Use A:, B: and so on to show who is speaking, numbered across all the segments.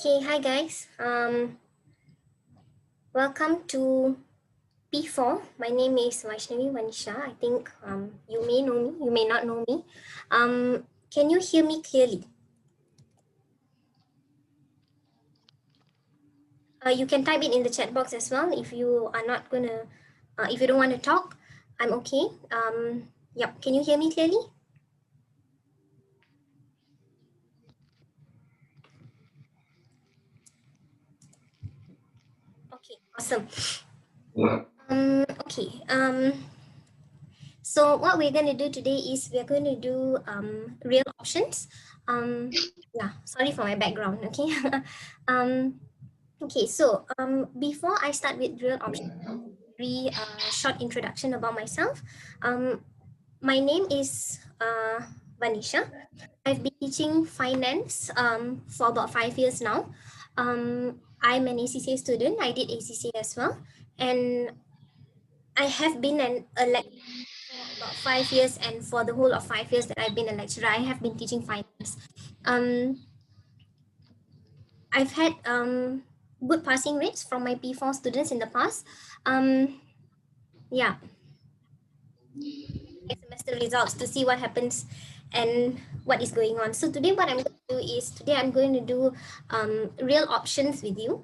A: Okay, hi guys. Welcome to P4. My name is Vaishnavi, Vanisha. I think you may know me, you may not know me. Can you hear me clearly? You can type it in the chat box as well if you are not gonna, if you don't want to talk, I'm okay. Yep, can you hear me clearly? Okay, awesome. Okay. So what we're going to do today is we're going to do real options. Yeah, sorry for my background. Okay. Okay. So before I start with real options, very short introduction about myself. My name is Vanisha. I've been teaching finance for about 5 years now. I'm an ACCA student. I did ACCA as well, and I have been a lecturer for about 5 years, and for the whole of 5 years that I've been a lecturer, I have been teaching finance. I've had good passing rates from my P4 students in the past. Yeah, semester results to see what happens and what is going on. So today what I'm going to do is today I'm going to do real options with you.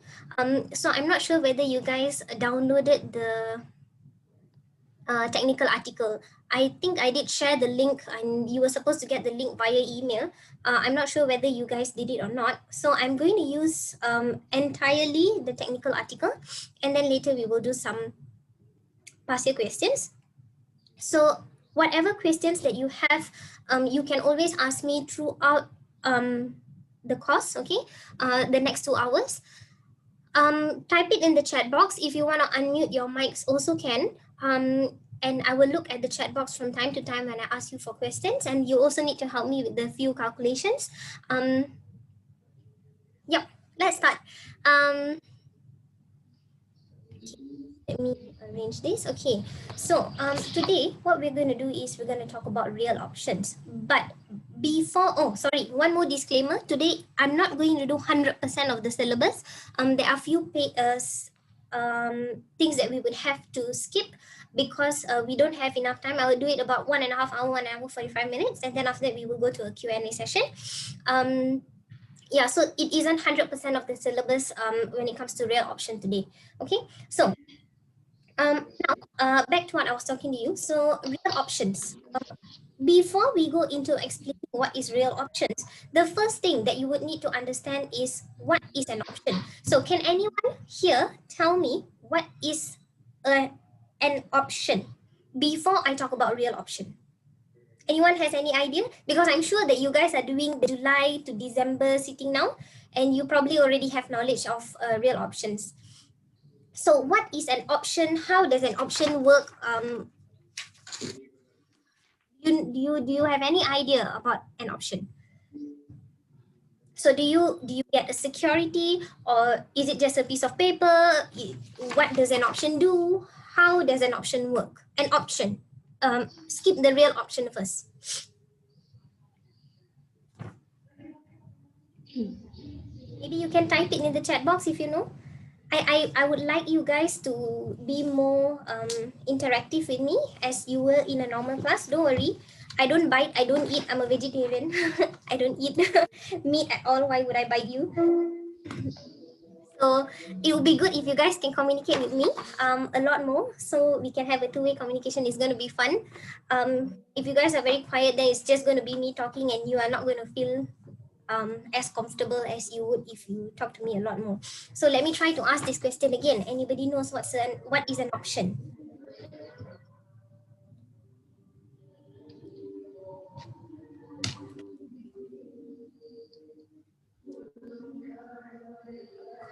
A: So I'm not sure whether you guys downloaded the technical article. I think I did share the link and you were supposed to get the link via email. I'm not sure whether you guys did it or not. So I'm going to use entirely the technical article, and then later we will do some past year questions. So whatever questions that you have, you can always ask me throughout the course, okay? The next 2 hours. Type it in the chat box. If you want to unmute your mics also can. And I will look at the chat box from time to time when I ask you for questions. And you also need to help me with the few calculations. Yep, let's start. Let me arrange this. Okay, so today what we're going to do is we're going to talk about real options. But before, oh, sorry, one more disclaimer. Today, I'm not going to do 100% of the syllabus. There are few things that we would have to skip because we don't have enough time. I will do it about 1.5 hours, 1 hour, 45 minutes. And then after that, we will go to a Q&A session. Yeah, so it isn't 100% of the syllabus when it comes to real option today. Okay, so now, back to what I was talking to you. So, real options. Before we go into explaining what is real options, the first thing that you would need to understand is what is an option. So, can anyone here tell me what is an option before I talk about real option? Anyone has any idea? Because I'm sure that you guys are doing the July to December sitting now, and you probably already have knowledge of real options. So what is an option? How does an option work? Do you have any idea about an option? So do you get a security, or is it just a piece of paper? What does an option do? How does an option work? An option. Skip the real option first. Maybe you can type it in the chat box if you know. I would like you guys to be more interactive with me as you were in a normal class. Don't worry. I don't bite. I don't eat. I'm a vegetarian. I don't eat meat at all. Why would I bite you? So it would be good if you guys can communicate with me a lot more so we can have a two-way communication. It's going to be fun. If you guys are very quiet, then it's just going to be me talking and you are not going to feel as comfortable as you would if you talk to me a lot more. So let me try to ask this question again. Anybody knows what is an option?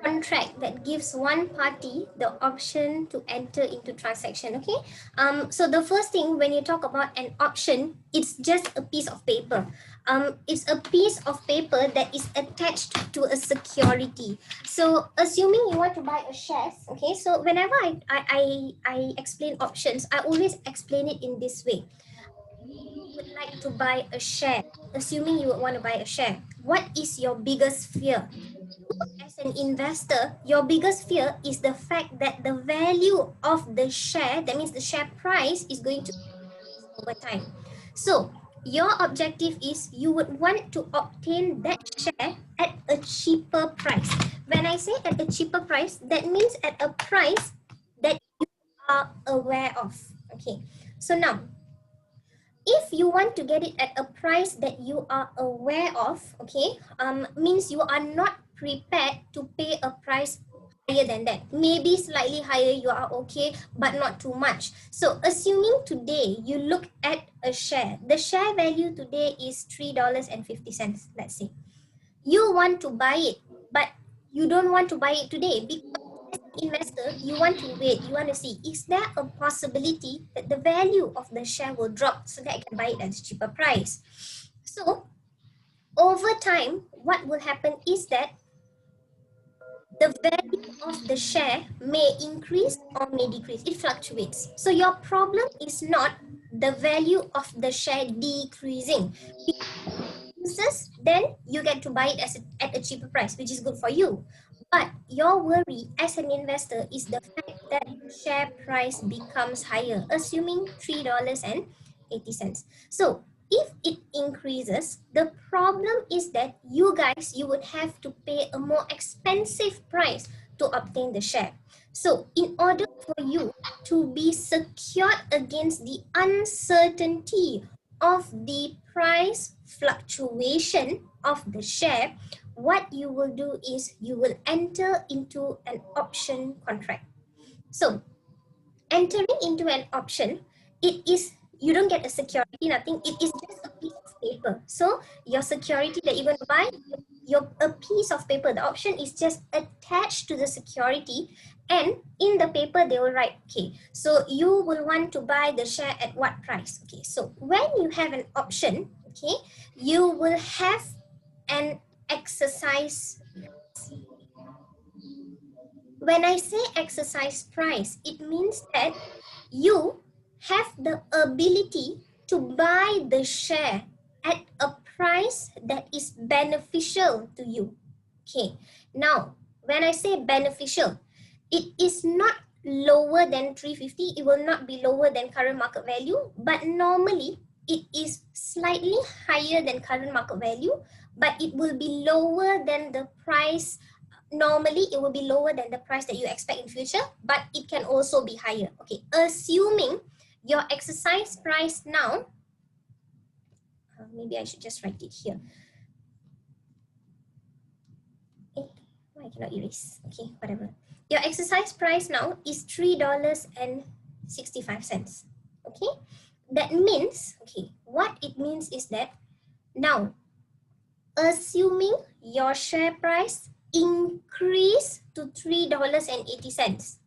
A: Contract that gives one party the option to enter into transaction. Okay, so the first thing when you talk about an option, it's just a piece of paper. It's a piece of paper that is attached to a security. So assuming you want to buy a shares, okay, so whenever I explain options, I always explain it in this way. You would like to buy a share, assuming you would want to buy a share, what is your biggest fear? As an investor, your biggest fear is the fact that the value of the share, that means the share price, is going to increase over time. So, your objective is you would want to obtain that share at a cheaper price. When I say at a cheaper price, that means at a price that you are aware of. Okay, so now if you want to get it at a price that you are aware of, okay, means you are not prepared to pay a price higher than that. Maybe slightly higher, you are okay, but not too much. So assuming today you look at a share, the share value today is $3.50, let's say. You want to buy it, but you don't want to buy it today because as an investor, you want to wait, you want to see, is there a possibility that the value of the share will drop so that I can buy it at a cheaper price? So over time, what will happen is that the value of the share may increase or may decrease. It fluctuates. So your problem is not the value of the share decreasing. Uses, then you get to buy it at a cheaper price, which is good for you. But your worry as an investor is the fact that the share price becomes higher, assuming $3.80. So if it increases, the problem is that you would have to pay a more expensive price to obtain the share. So in order for you to be secured against the uncertainty of the price fluctuation of the share, what you will do is you will enter into an option contract. So entering into an option, it is, you don't get a security, nothing. It is just a piece of paper. So your security that you're going to buy, a piece of paper, the option is just attached to the security, and in the paper they will write, okay, so you will want to buy the share at what price. Okay, so when you have an option, okay, you will have an exercise. When I say exercise price, it means that you have the ability to buy the share at a price that is beneficial to you. Okay, now when I say beneficial, it is not lower than 350. It will not be lower than current market value, but normally it is slightly higher than current market value, but it will be lower than the price. Normally it will be lower than the price that you expect in future, but it can also be higher. Okay, assuming your exercise price now, maybe I should just write it here. I cannot erase. Okay, whatever. Your exercise price now is $3.65. Okay, that means, okay, what it means is that now, assuming your share price increase to $3.80.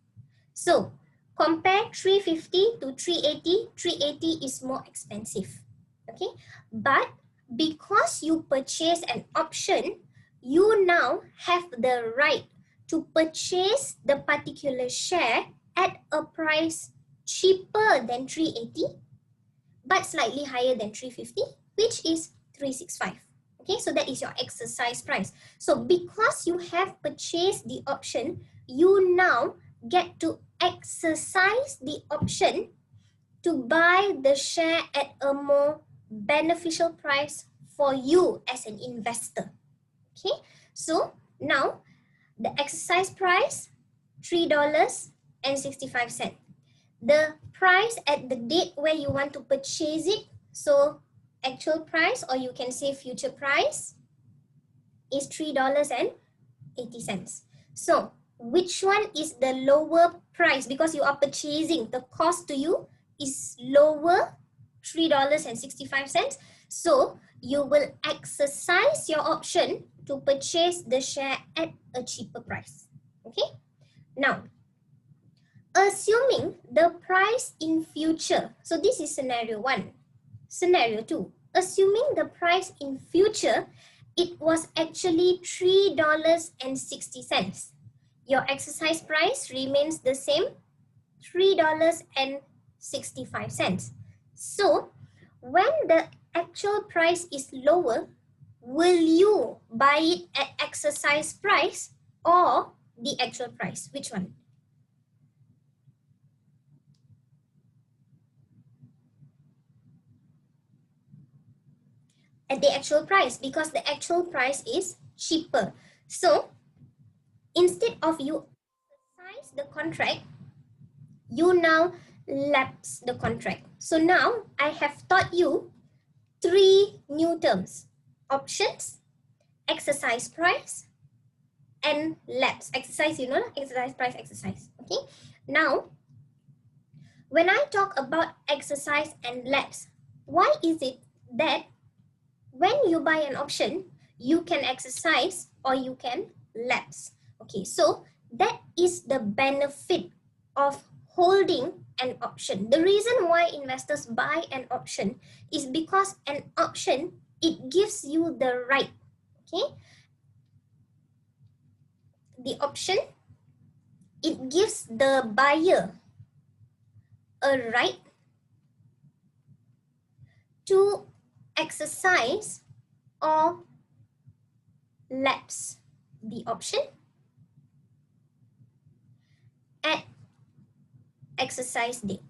A: So compare 350 to 380, 380 is more expensive. Okay, but because you purchase an option, you now have the right to purchase the particular share at a price cheaper than 380, but slightly higher than 350, which is 365. Okay, so that is your exercise price. So because you have purchased the option, you now get to exercise the option to buy the share at a more beneficial price for you as an investor. Okay, so now the exercise price, $3.65. The price at the date where you want to purchase it, so actual price, or you can say future price, is $3.80. So which one is the lower price? Because you are purchasing, the cost to you is lower, $3.65. So you will exercise your option to purchase the share at a cheaper price. Okay, now assuming the price in future, so this is scenario 1. Scenario 2, assuming the price in future, it was actually $3.60. Your exercise price remains the same, $3.65. So when the actual price is lower, will you buy it at exercise price or the actual price? Which one? At the actual price, because the actual price is cheaper. So instead of you exercise the contract, you now lapse the contract. So now I have taught you 3 new terms: options, exercise price, and lapse. Exercise, you know, exercise price, exercise. Okay, now when I talk about exercise and lapse, why is it that when you buy an option, you can exercise or you can lapse? Okay, so that is the benefit of holding an option. The reason why investors buy an option is because an option, it gives you the right. Okay, the option, it gives the buyer a right to exercise or lapse the option at exercise date.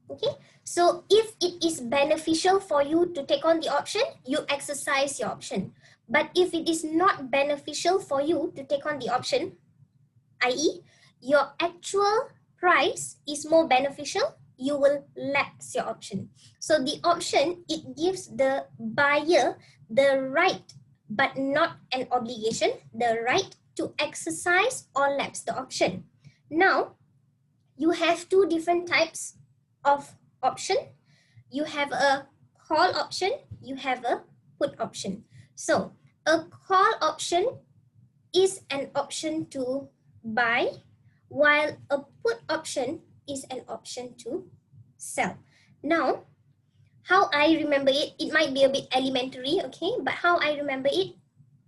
A: Okay, so if it is beneficial for you to take on the option, you exercise your option. But if it is not beneficial for you to take on the option, i.e., your actual price is more beneficial, you will lapse your option. So the option, it gives the buyer the right, but not an obligation, the right to exercise or lapse the option. Now, you have 2 different types of option. You have a call option, you have a put option. So a call option is an option to buy, while a put option is an option to sell. Now, how I remember it, it might be a bit elementary, okay, but how I remember it,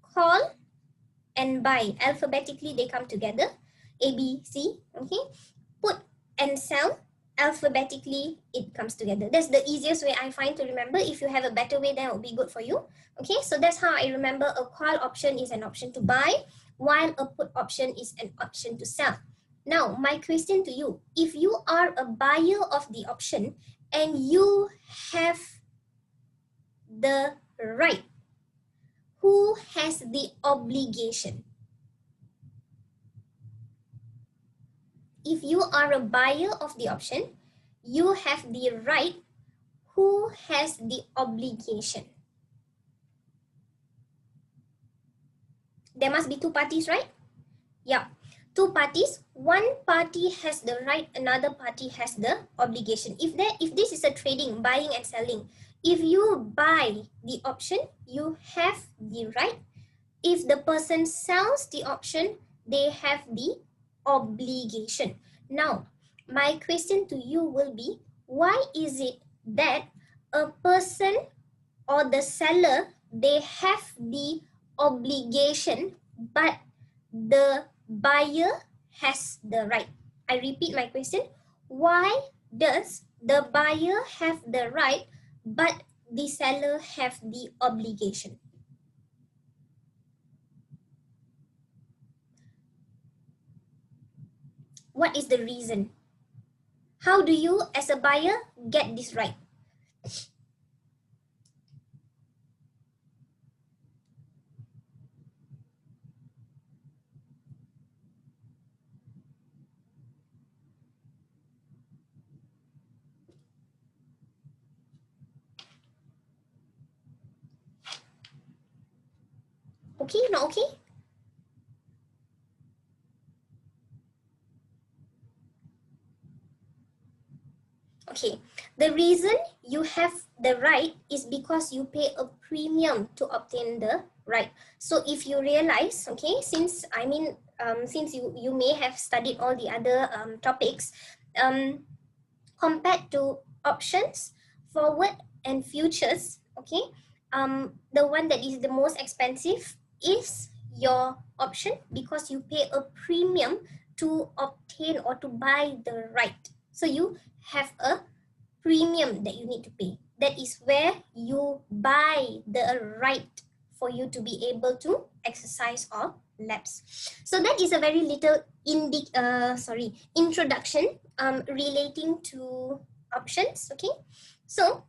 A: call and buy, alphabetically they come together, A, B, C, okay. Put and sell, alphabetically it comes together. That's the easiest way I find to remember. If you have a better way, that will be good for you. Okay, so that's how I remember a call option is an option to buy, while a put option is an option to sell. Now, my question to you, if you are a buyer of the option and you have the right, who has the obligation? If you are a buyer of the option, you have the right. Who has the obligation? There must be 2 parties, right? Yeah, 2 parties. One party has the right, another party has the obligation. If this is a trading, buying and selling, if you buy the option, you have the right. If the person sells the option, they have the obligation. Now, my question to you will be, why is it that a person or the seller, they have the obligation, but the buyer has the right? I repeat my question. Why does the buyer have the right, but the seller have the obligation? What is the reason? How do you, as a buyer, get this right? Okay, not okay? Okay, the reason you have the right is because you pay a premium to obtain the right. So if you realize, okay, since since you may have studied all the other topics, compared to options, forward and futures, okay, the one that is the most expensive is your option because you pay a premium to obtain or to buy the right. So you have a premium that you need to pay. That is where you buy the right for you to be able to exercise or lapse. So that is a very little introduction relating to options. Okay, so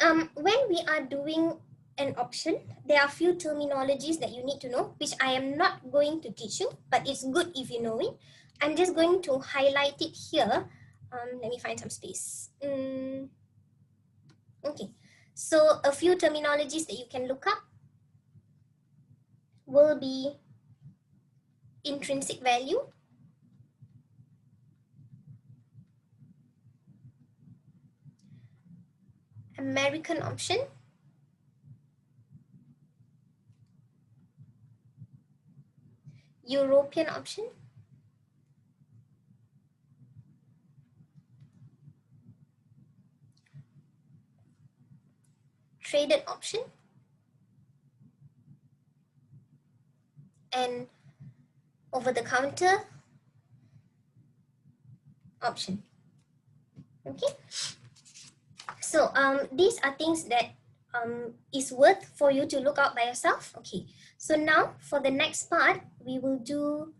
A: when we are doing an option, there are few terminologies that you need to know, which I am not going to teach you, but it's good if you know it. I'm just going to highlight it here. Let me find some space. Okay, so a few terminologies that you can look up will be intrinsic value, American option, European option, traded option, and over-the-counter option. Okay, so these are things that is worth for you to look out by yourself. Okay, so now for the next part, we will do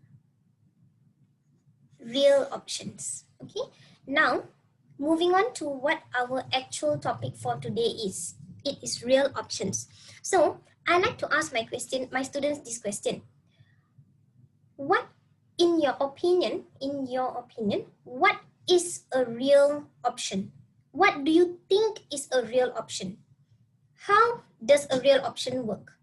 A: real options. Okay, now moving on to what our actual topic for today is. It is real options. So I like to ask my students this question. What, in your opinion, what is a real option? What do you think is a real option? How does a real option work?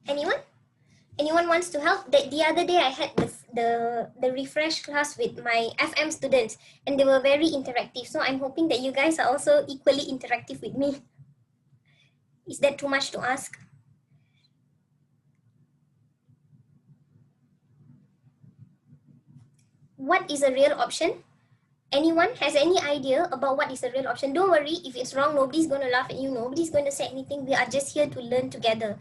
A: Anyone? Anyone wants to help? The other day I had the refresh class with my FM students and they were very interactive. So I'm hoping that you guys are also equally interactive with me. Is that too much to ask? What is a real option? Anyone has any idea about what is a real option? Don't worry, if it's wrong, nobody's going to laugh at you. Nobody's going to say anything. We are just here to learn together.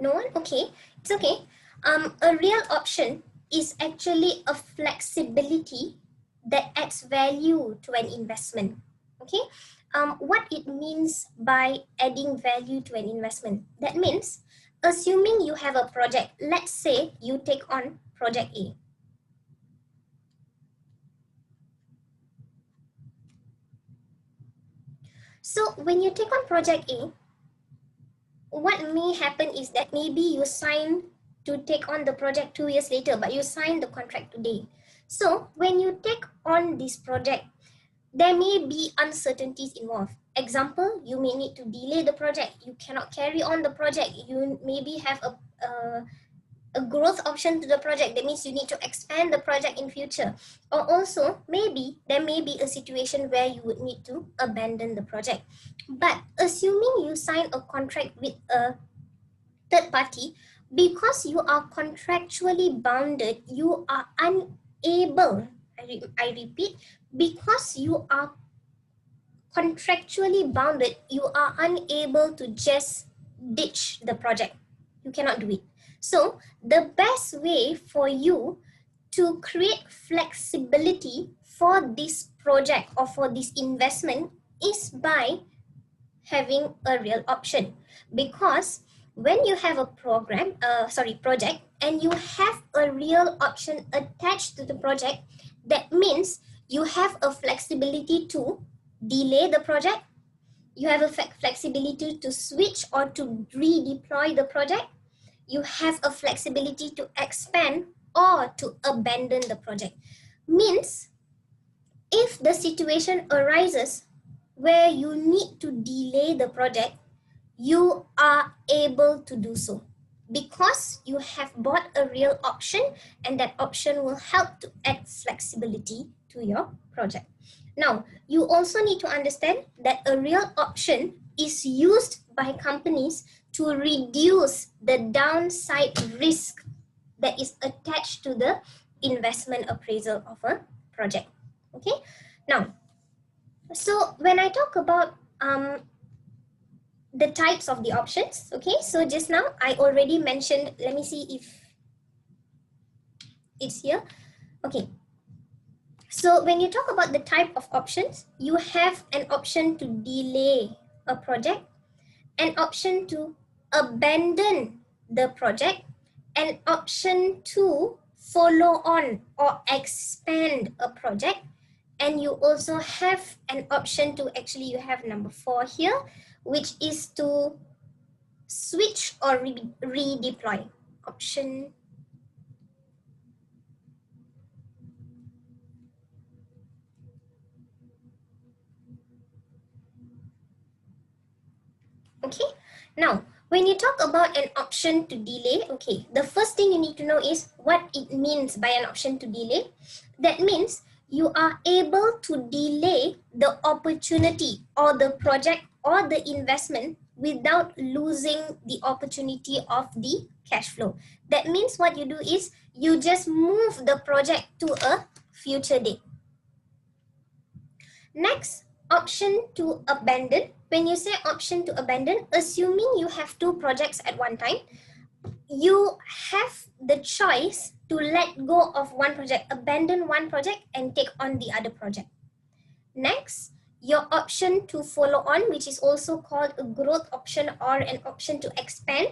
A: No one? Okay, it's okay. A real option is actually a flexibility that adds value to an investment. Okay, what it means by adding value to an investment, that means assuming you have a project, let's say you take on project A. So when you take on project A, what may happen is that maybe you sign to take on the project 2 years later, but you sign the contract today. So when you take on this project, there may be uncertainties involved. Example, you may need to delay the project. You cannot carry on the project. You maybe have a growth option to the project. That means you need to expand the project in future. Or also maybe there may be a situation where you would need to abandon the project. But assuming you sign a contract with a third party, because you are contractually bounded, you are unable, I repeat, because you are contractually bounded, you are unable to just ditch the project. You cannot do it. So the best way for you to create flexibility for this project or for this investment is by having a real option. Because when you have a project, and you have a real option attached to the project, that means you have a flexibility to delay the project, you have a flexibility to switch or to redeploy the project, you have a flexibility to expand or to abandon the project. Means if the situation arises where you need to delay the project, you are able to do so because you have bought a real option, and that option will help to add flexibility to your project. Now, you also need to understand that a real option is used by companies to reduce the downside risk that is attached to the investment appraisal of a project. Okay, now, so when I talk about the types of the options, okay, so just now I already mentioned, let me see if it's here. Okay, so when you talk about the type of options, you have an option to delay a project, an option to abandon the project, an option to follow on or expand a project, and you also have an option to, actually you have number 4 here, which is to switch or redeploy. Option. Okay, now when you talk about an option to delay, okay, the first thing you need to know is what it means by an option to delay. That means you are able to delay the opportunity or the project or the investment without losing the opportunity of the cash flow. That means what you do is you just move the project to a future date. Next, option to abandon. When you say option to abandon, assuming you have 2 projects at one time, you have the choice to let go of one project, abandon one project and take on the other project. Next, your option to follow on, which is also called a growth option or an option to expand.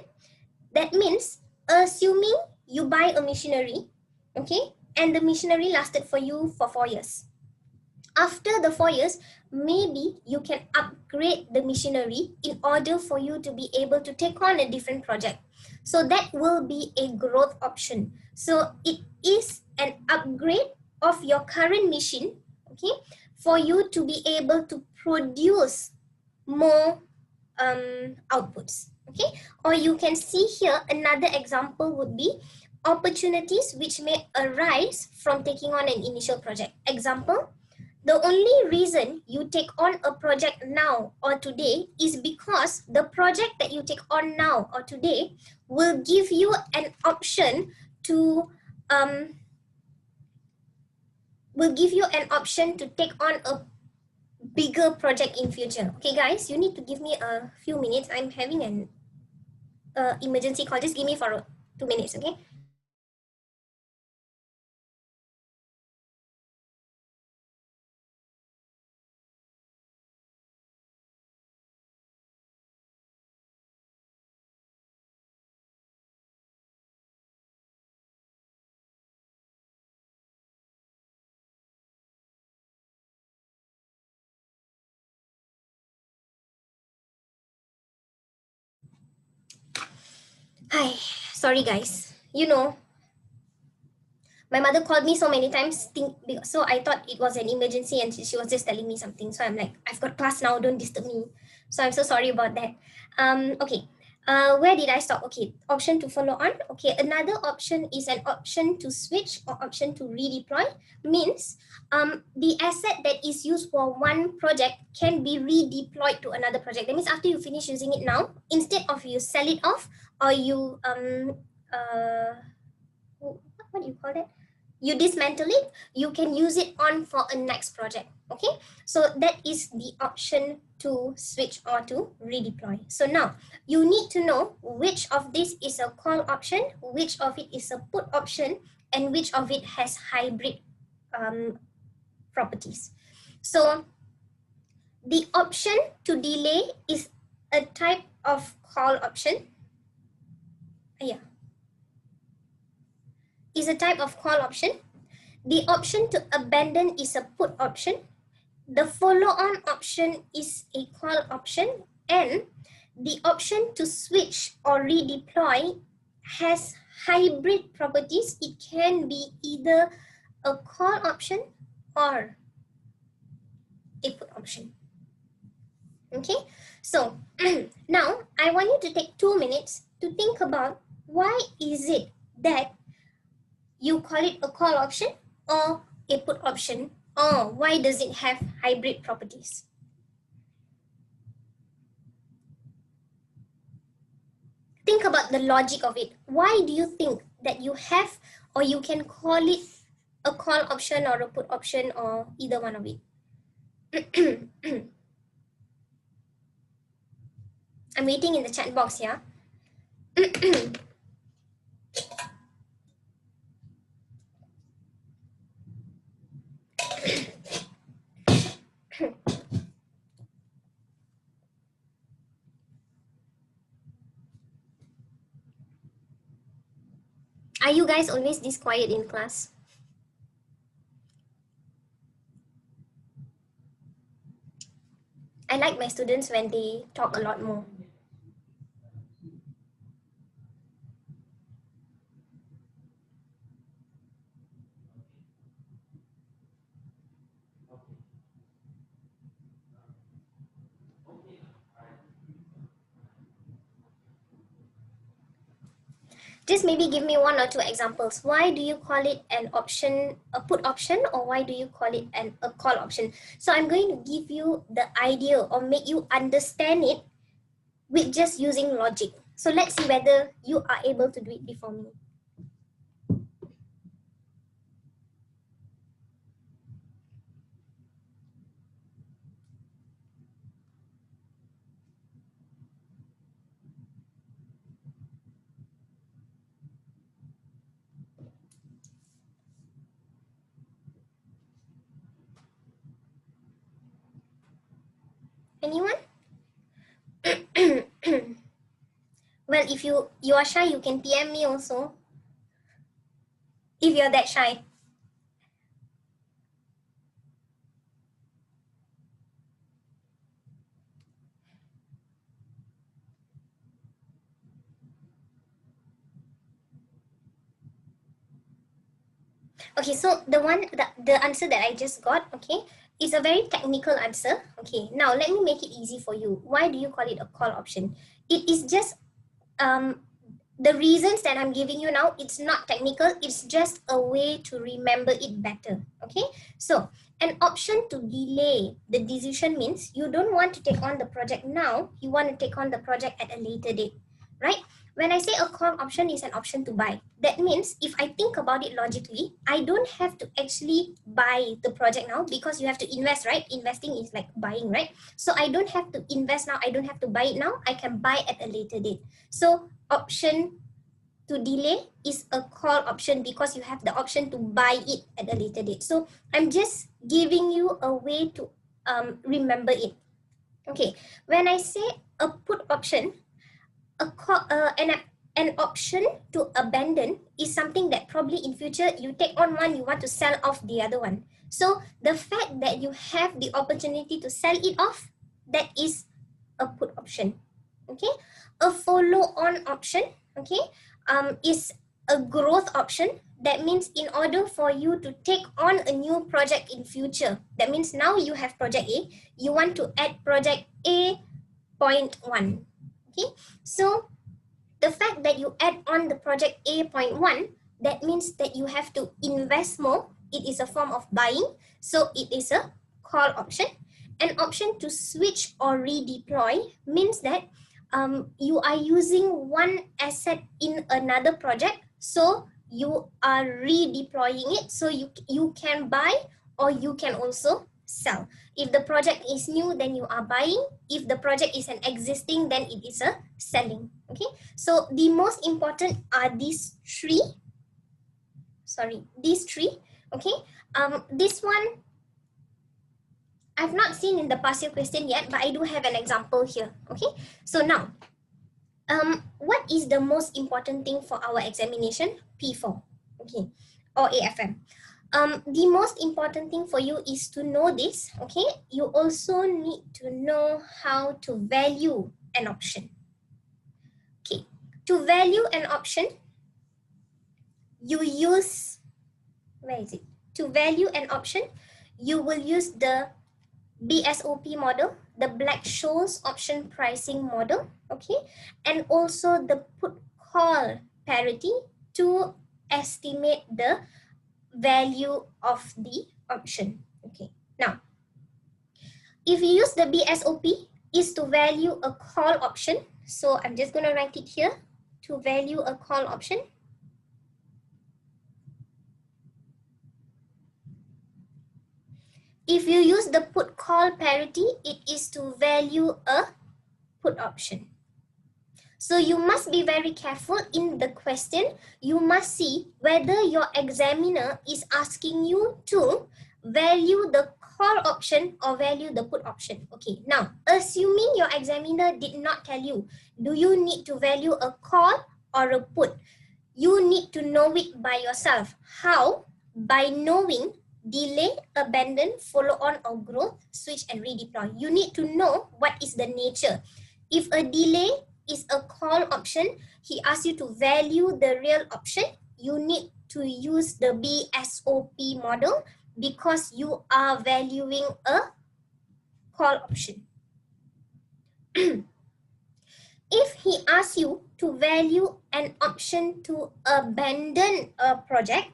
A: That means assuming you buy a machinery, okay, and the machinery lasted for you for 4 years. After the 4 years, maybe you can upgrade the machinery in order for you to be able to take on a different project. So that will be a growth option. So it is an upgrade of your current machine, okay, for you to be able to produce more outputs, okay. Or you can see here another example would be opportunities which may arise from taking on an initial project. Example, the only reason you take on a project now or today is because the project that you take on now or today will give you an option to take on a bigger project in future. Okay, guys, you need to give me a few minutes. I'm having an emergency call. Just give me for 2 minutes, okay? Hi, sorry guys. You know, my mother called me so many times, so I thought it was an emergency and she was just telling me something. So I'm like, I've got class now, don't disturb me. So I'm so sorry about that. Okay. Where did I stop? Okay, option to follow on. Okay, another option is an option to switch or option to redeploy. Means the asset that is used for one project can be redeployed to another project. That means after you finish using it now, instead of you sell it off or you what do you call that? You dismantle it, you can use it on for a next project. Okay, so that is the option to switch or to redeploy. So now you need to know which of this is a call option, which of it is a put option, and which of it has hybrid properties. So the option to delay is a type of call option. Yeah, is a type of call option. The option to abandon is a put option. The follow-on option is a call option, and the option to switch or redeploy has hybrid properties. It can be either a call option or a put option. Okay, so now I want you to take 2 minutes to think about why is it that you call it a call option or a put option, or why does it have hybrid properties? Think about the logic of it. Why do you think that you have or you can call it a call option or a put option or either one of it? I'm waiting in the chat box here. Are you guys always this quiet in class? I like my students when they talk a lot more. Just maybe give me 1 or 2 examples. Why do you call it an option, a put option, or why do you call it a call option? So I'm going to give you the idea or make you understand it with just using logic. So let's see whether you are able to do it before me. Anyone? Well, if you are shy, you can PM me also. If you're that shy. Okay, so the answer that I just got, okay, is a very technical answer. Okay, now let me make it easy for you. Why do you call it a call option? It is just the reasons that I'm giving you now, it's not technical, it's just a way to remember it better. Okay, so an option to delay the decision means you don't want to take on the project now, you want to take on the project at a later date, right? When I say a call option is an option to buy, that means if I think about it logically, I don't have to actually buy the project now because you have to invest, right? Investing is like buying, right? So I don't have to invest now, I don't have to buy it now, I can buy at a later date. So option to delay is a call option because you have the option to buy it at a later date. So I'm just giving you a way to remember it. Okay, when I say a put option, an option to abandon is something that probably in future you take on one, you want to sell off the other one. So the fact that you have the opportunity to sell it off, that is a put option. Okay, a follow-on option, okay, is a growth option. That means in order for you to take on a new project in future, that means now you have project A, you want to add project A.1. Okay, so The fact that you add on the project A.1, that means that you have to invest more. It is a form of buying, so it is a call option. An option to switch or redeploy means that you are using one asset in another project, so you are redeploying it, so you can buy or you can also sell. If the project is new, then you are buying. If the project is an existing, then it is a selling. Okay, so the most important are these three. Okay, this one I've not seen in the past year question yet, but I do have an example here. Okay, so now what is the most important thing for our examination? P4, okay, or AFM. The most important thing for you is to know this. Okay, you also need to know how to value an option. Okay, to value an option, you use, where is it? To value an option, you will use the BSOP model, the Black-Scholes option pricing model, okay, and also the put call parity to estimate the value of the option. Okay, now if you use the BSOP, is to value a call option. So I'm just going to write it here, to value a call option. If you use the put call parity, it is to value a put option. So you must be very careful in the question. You must see whether your examiner is asking you to value the call option or value the put option. Okay, now assuming your examiner did not tell you, do you need to value a call or a put? You need to know it by yourself. How? By knowing delay, abandon, follow on or growth, switch and redeploy. You need to know what is the nature. If a delay is a call option, he asks you to value the real option, you need to use the BSOP model because you are valuing a call option. If he asks you to value an option to abandon a project,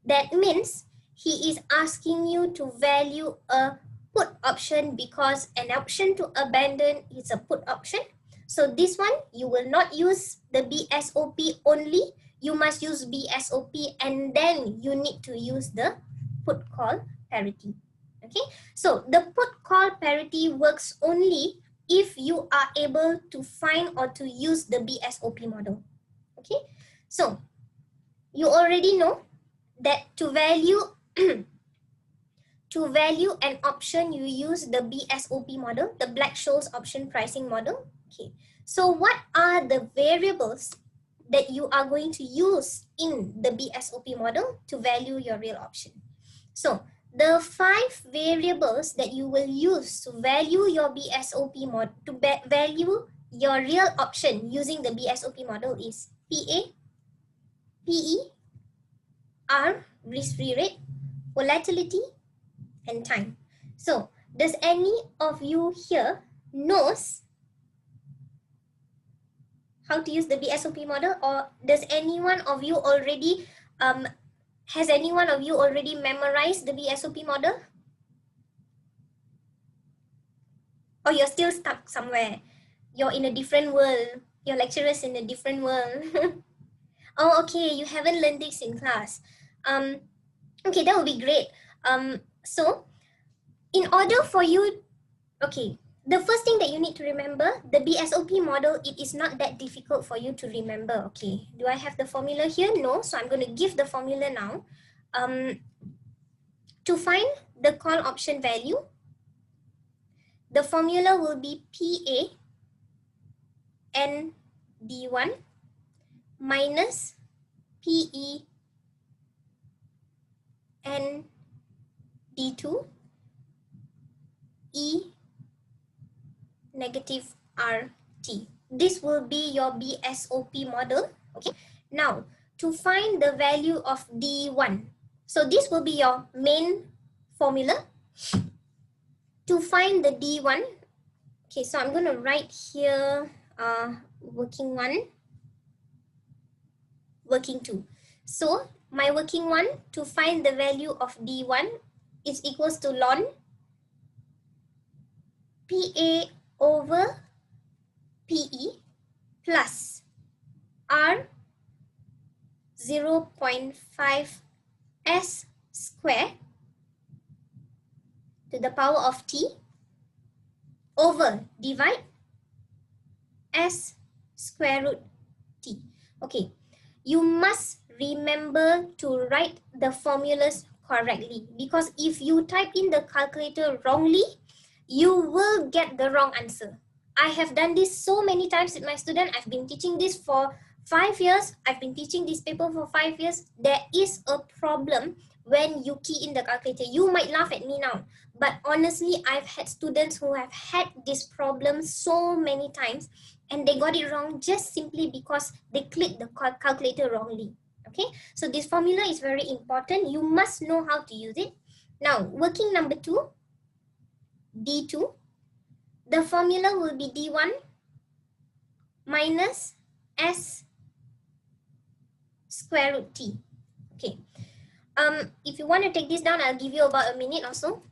A: that means he is asking you to value a put option because an option to abandon is a put option. So this one, you will not use the BSOP only. You must use BSOP and then you need to use the put call parity. Okay, so the put call parity works only if you are able to find or to use the BSOP model. Okay, so you already know that to value to value an option, you use the BSOP model, the Black-Scholes option pricing model. Okay, so what are the variables that you are going to use in the BSOP model to value your real option? So the 5 variables that you will use to value your BSOP model, to value your real option using the BSOP model is PA, PE, R, risk-free rate, volatility, and time. So, does any of you here knows how to use the BSOP model, or does anyone of you already has anyone of you already memorized the BSOP model? Or you're still stuck somewhere? You're in a different world. Your lecturer's in a different world. Oh, okay, you haven't learned this in class. Okay, that would be great. So in order for you, okay, the first thing that you need to remember, the BSOP model, it is not that difficult for you to remember. Okay, do I have the formula here? No, so I'm going to give the formula now. To find the call option value, the formula will be PA N D1 minus PE N D2 E negative RT. This will be your BSOP model. Okay. Now, to find the value of D1, so this will be your main formula. To find the D1, okay, so I'm going to write here working one. working 2. So my working 1 to find the value of D1 is equals to ln PA over PE plus R 0.5 S square to the power of T over divide S square root T. Okay, you must remember to write the formulas correctly, because if you type in the calculator wrongly, you will get the wrong answer. I have done this so many times with my student. I've been teaching this for 5 years. I've been teaching this paper for 5 years. There is a problem when you key in the calculator. You might laugh at me now, but honestly, I've had students who have had this problem so many times, and they got it wrong just simply because they clicked the calculator wrongly. Okay, so this formula is very important. You must know how to use it. Now, working number 2, D2, the formula will be D1 minus S square root T. Okay, if you want to take this down, I'll give you about a minute or so.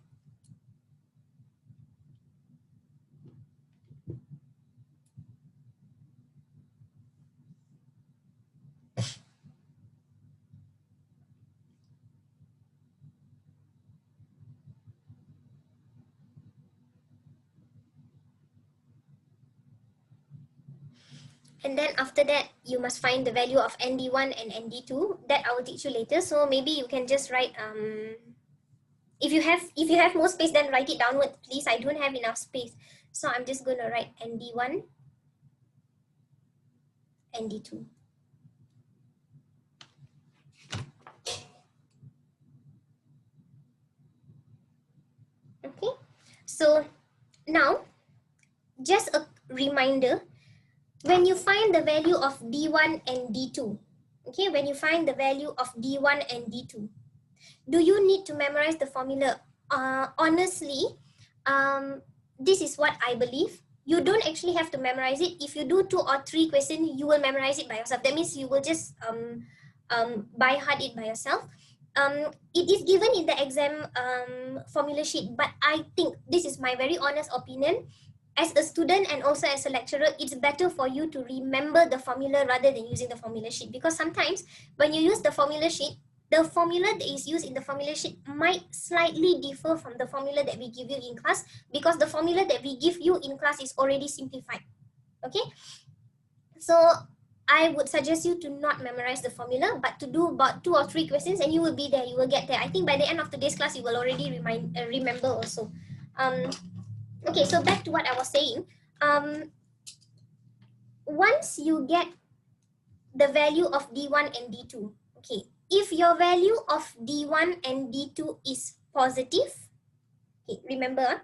A: And then after that, you must find the value of ND1 and ND2. That I will teach you later. So maybe you can just write, if you have more space, then write it downward, please. I don't have enough space. So I'm just going to write ND1, ND2. Okay. So now, just a reminder, when you find the value of D1 and D2, okay, when you find the value of D1 and D2, do you need to memorize the formula? Honestly, this is what I believe. You don't actually have to memorize it. If you do 2 or 3 questions, you will memorize it by yourself. That means you will just by heart it by yourself. It is given in the exam formula sheet, but I think, this is my very honest opinion, as a student and also as a lecturer, it's better for you to remember the formula rather than using the formula sheet, because sometimes when you use the formula sheet, the formula that is used in the formula sheet might slightly differ from the formula that we give you in class, because the formula that we give you in class is already simplified. Okay, so I would suggest you to not memorize the formula, but to do about 2 or 3 questions, and you will be there, you will get there. I think by the end of today's class, you will already remember also. Okay, so back to what I was saying. Once you get the value of D1 and D2, okay, if your value of D1 and D2 is positive, okay, remember,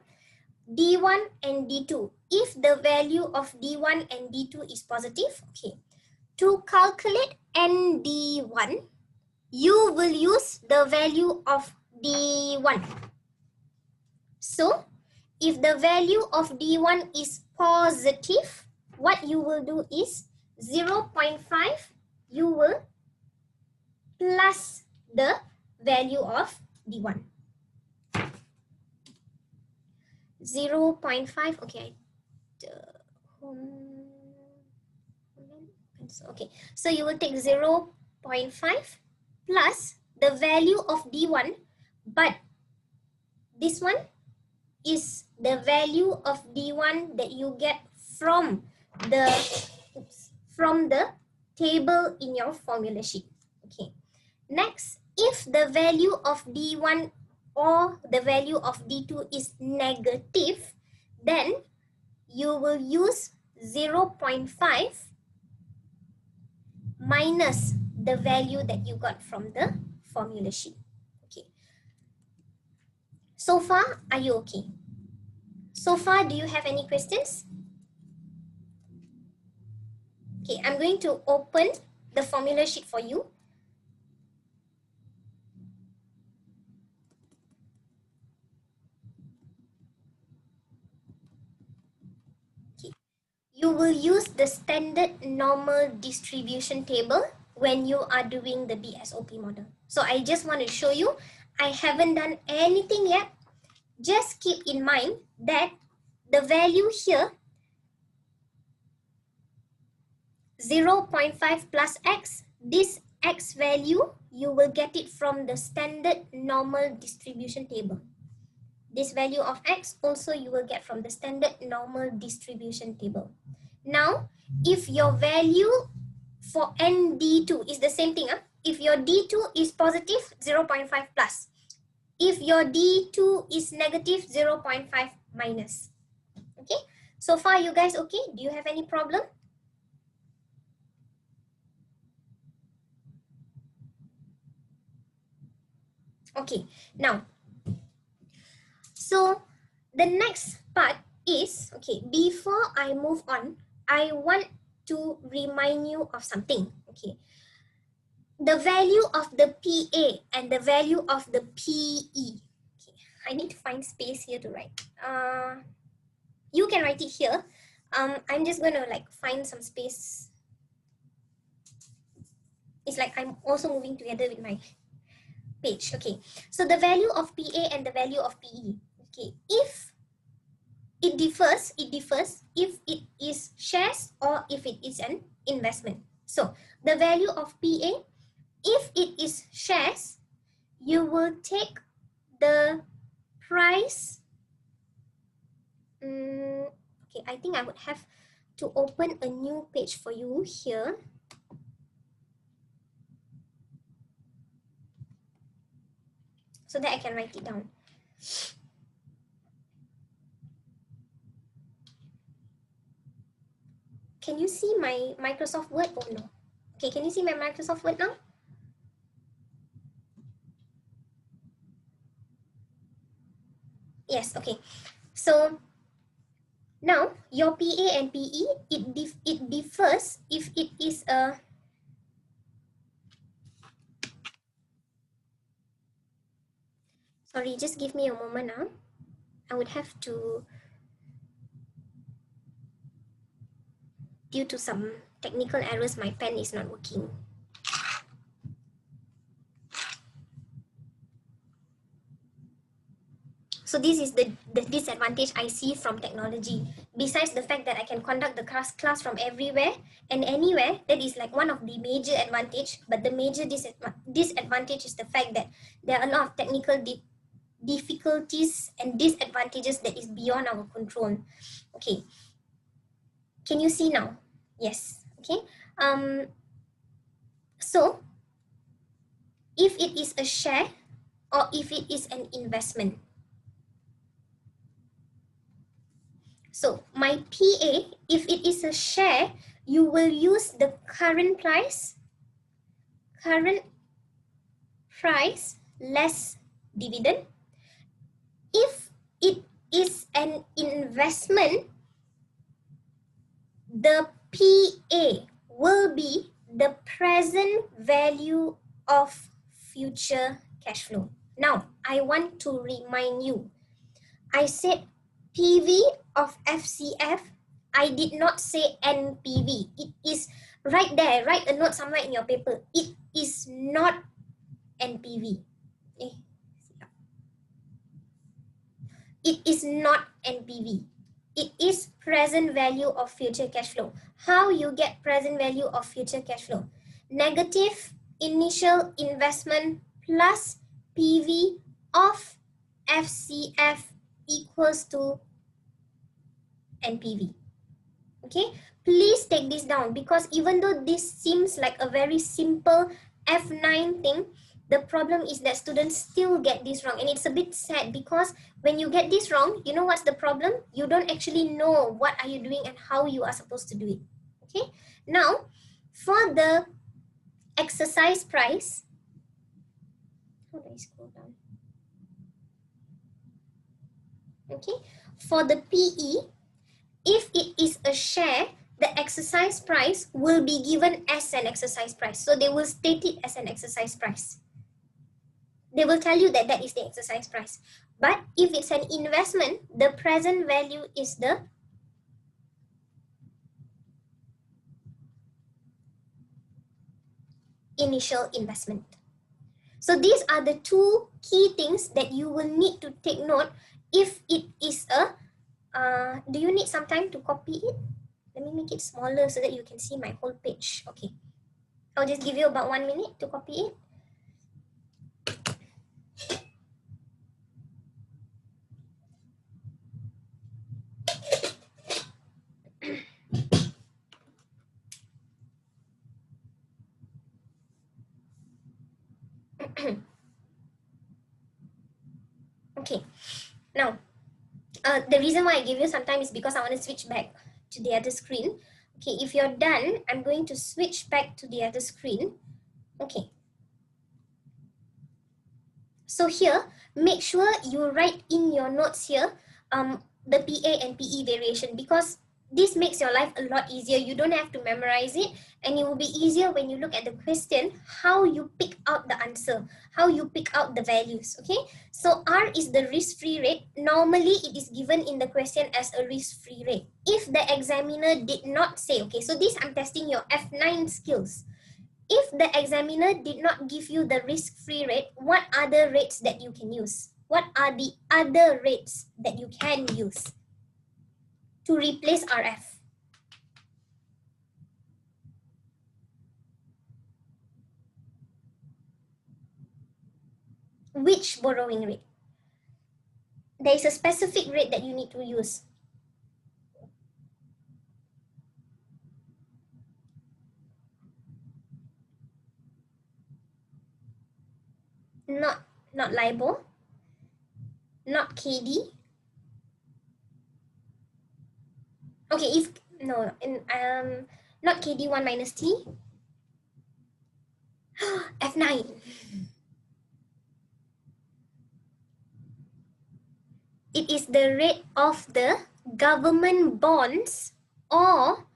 A: D1 and D2, if the value of D1 and D2 is positive, okay, to calculate ND1, you will use the value of D1. So, if the value of D1 is positive, what you will do is 0.5, you will plus the value of D1. 0.5, okay. Okay, so you will take 0.5 plus the value of D1, but this one is the value of D1 that you get from the table in your formula sheet. Okay. Next, if the value of D1 or the value of D2 is negative, then you will use 0.5 minus the value that you got from the formula sheet. Okay. So far, are you okay? So far, do you have any questions? Okay, I'm going to open the formula sheet for you. Okay. You will use the standard normal distribution table when you are doing the BSOP model. So I just want to show you, I haven't done anything yet. Just keep in mind that the value here, 0.5 plus x, this x value, you will get it from the standard normal distribution table. This value of x also you will get from the standard normal distribution table. Now, if your value for ND2 is the same thing, if your D2 is positive, 0.5 plus. If your D2 is negative, 0.5 minus. Okay, so far you guys okay? Do you have any problem? Okay, now, so the next part is, okay, before I move on, I want to remind you of something. Okay, the value of the PA and the value of the PE. Okay, I need to find space here to write. You can write it here. I'm just going to like find some space. It's like I'm also moving together with my page. Okay, so the value of PA and the value of PE. Okay, if it differs if it is shares or if it is an investment. So the value of PA, if it is shares, you will take the price. Okay, I think I would have to open a new page for you here. So that I can write it down. Can you see my Microsoft Word? Oh no. Okay, can you see my Microsoft Word now? Yes, okay. So now your PA and PE, it differs if it is a sorry, just give me a moment now. I would have to, due to some technical errors, my pen is not working. So this is the disadvantage I see from technology. Besides the fact that I can conduct the class from everywhere and anywhere, that is like one of the major advantage. But the major disadvantage is the fact that there are a lot of technical difficulties and disadvantages that is beyond our control. Okay, can you see now? Yes. Okay. So if it is a share or if it is an investment. So my PA, if it is a share, you will use the current price less dividend. If it is an investment, the PA will be the present value of future cash flow. Now, I want to remind you, I said PV of FCF. I did not say NPV. It is right there. Write a note somewhere in your paper. It is not NPV. It is not NPV. It is present value of future cash flow. How you get present value of future cash flow? Negative initial investment plus PV of FCF equals to NPV. Okay, please take this down, because even though this seems like a very simple F9 thing, the problem is that students still get this wrong, and it's a bit sad because when you get this wrong, you know what's the problem? You don't actually know what are you doing and how you are supposed to do it. Okay, now for the exercise price, how do I scroll down? Okay, for the PE, if it is a share, the exercise price will be given as an exercise price. So they will state it as an exercise price. They will tell you that that is the exercise price. But if it's an investment, the present value is the initial investment. So these are the two key things that you will need to take note if it is a, do you need some time to copy it? Let me make it smaller so that you can see my whole page. Okay, I'll just give you about 1 minute to copy it. Okay, now the reason why I give you some time is because I want to switch back to the other screen. Okay, if you're done, I'm going to switch back to the other screen. Okay, so here, make sure you write in your notes here the PA and PE variation, because this makes your life a lot easier. You don't have to memorize it, and it will be easier when you look at the question, how you pick out the answer, how you pick out the values. Okay, so R is the risk-free rate. Normally, it is given in the question as a risk-free rate. If the examiner did not say, okay, so this I'm testing your F9 skills. If the examiner did not give you the risk-free rate, what are the rates that you can use? What are the other rates that you can use to replace RF? Which borrowing rate? There is a specific rate that you need to use. Not LIBOR, not KD. Okay, if no, not KD 1 minus T. F9. It is the rate of the government bonds or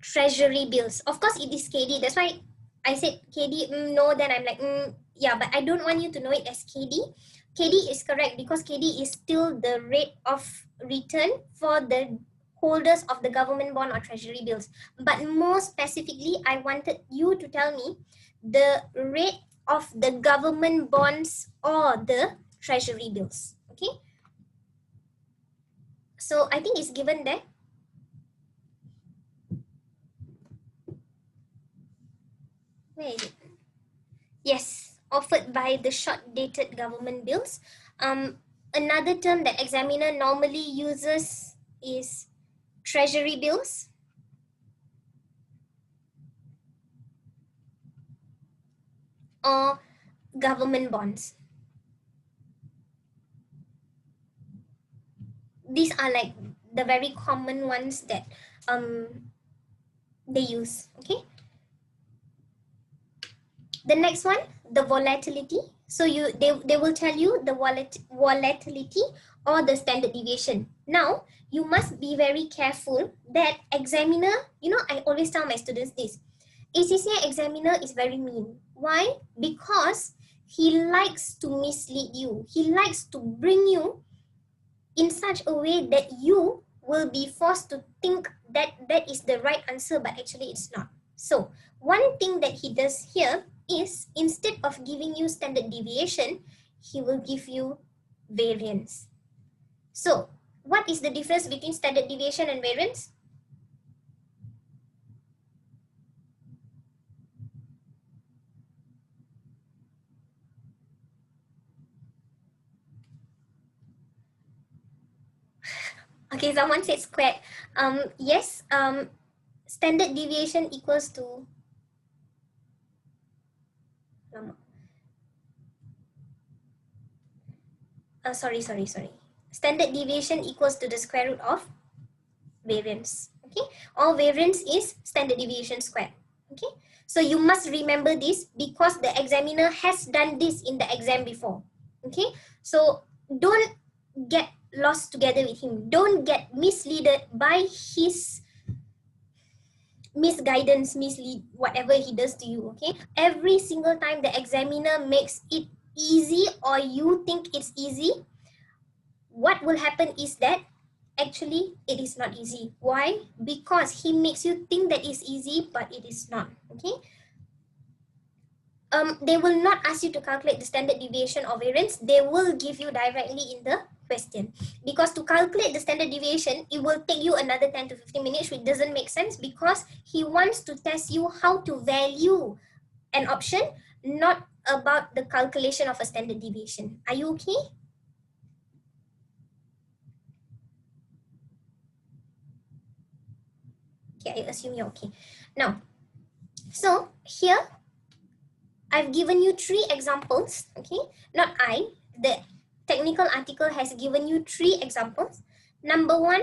A: treasury bills. Of course, it is KD. That's why I said KD. No, then I'm like, yeah, but I don't want you to know it as KD. KD is correct because KD is still the rate of return for the holders of the government bond or treasury bills. But more specifically, I wanted you to tell me the rate of the government bonds or the treasury bills. Okay. So I think it's given there. Where is it? Yes, offered by the short-dated government bills. Another term that examiner normally uses is treasury bills or government bonds. These are like the very common ones that they use. Okay. The next one, the volatility. So they will tell you the volatility or the standard deviation. Now, you must be very careful that examiner, I always tell my students this, ACCA examiner is very mean. Why? Because he likes to mislead you. He likes to bring you in such a way that you will be forced to think that that is the right answer, but actually it's not. So one thing that he does here is, instead of giving you standard deviation, he will give you variance. So what is the difference between standard deviation and variance? Okay, someone said squared. Yes, standard deviation equals to sorry. Standard deviation equals to the square root of variance. Okay, or variance is standard deviation squared. Okay, so you must remember this because the examiner has done this in the exam before. Okay, so don't get lost together with him. Don't get misled by his misguidance, whatever he does to you. Okay, every single time the examiner makes it easy or you think it's easy, what will happen is that actually it is not easy. Why? Because he makes you think that it's easy, but it is not. Okay, they will not ask you to calculate the standard deviation or variance. They will give you directly in the question. Because to calculate the standard deviation, it will take you another 10 to 15 minutes, which doesn't make sense because he wants to test you how to value an option, not about the calculation of a standard deviation. Are you okay? Okay, I assume you're okay. Now, so here I've given you 3 examples, okay? Not I, the technical article has given you 3 examples. Number 1,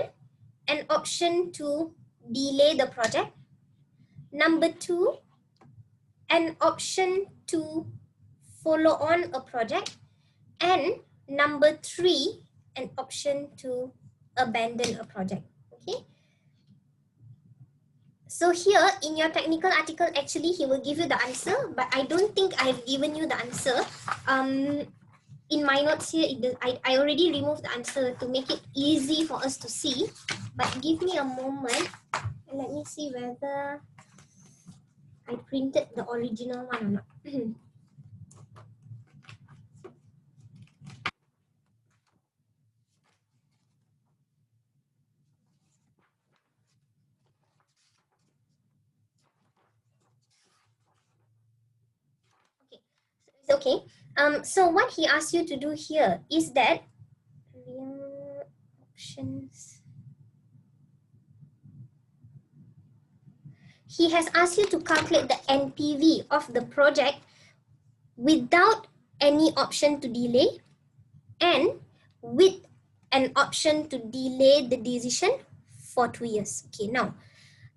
A: an option to delay the project. Number 2, an option to follow on a project. And number 3, an option to abandon a project, okay? So here in your technical article, actually he will give you the answer, but I don't think I've given you the answer. In my notes here, I already removed the answer to make it easy for us to see. But give me a moment and let me see whether I printed the original one or not. Okay, so it's okay. So what he asked you to do here is that options. He has asked you to calculate the NPV of the project without any option to delay and with an option to delay the decision for 2 years. Okay, now,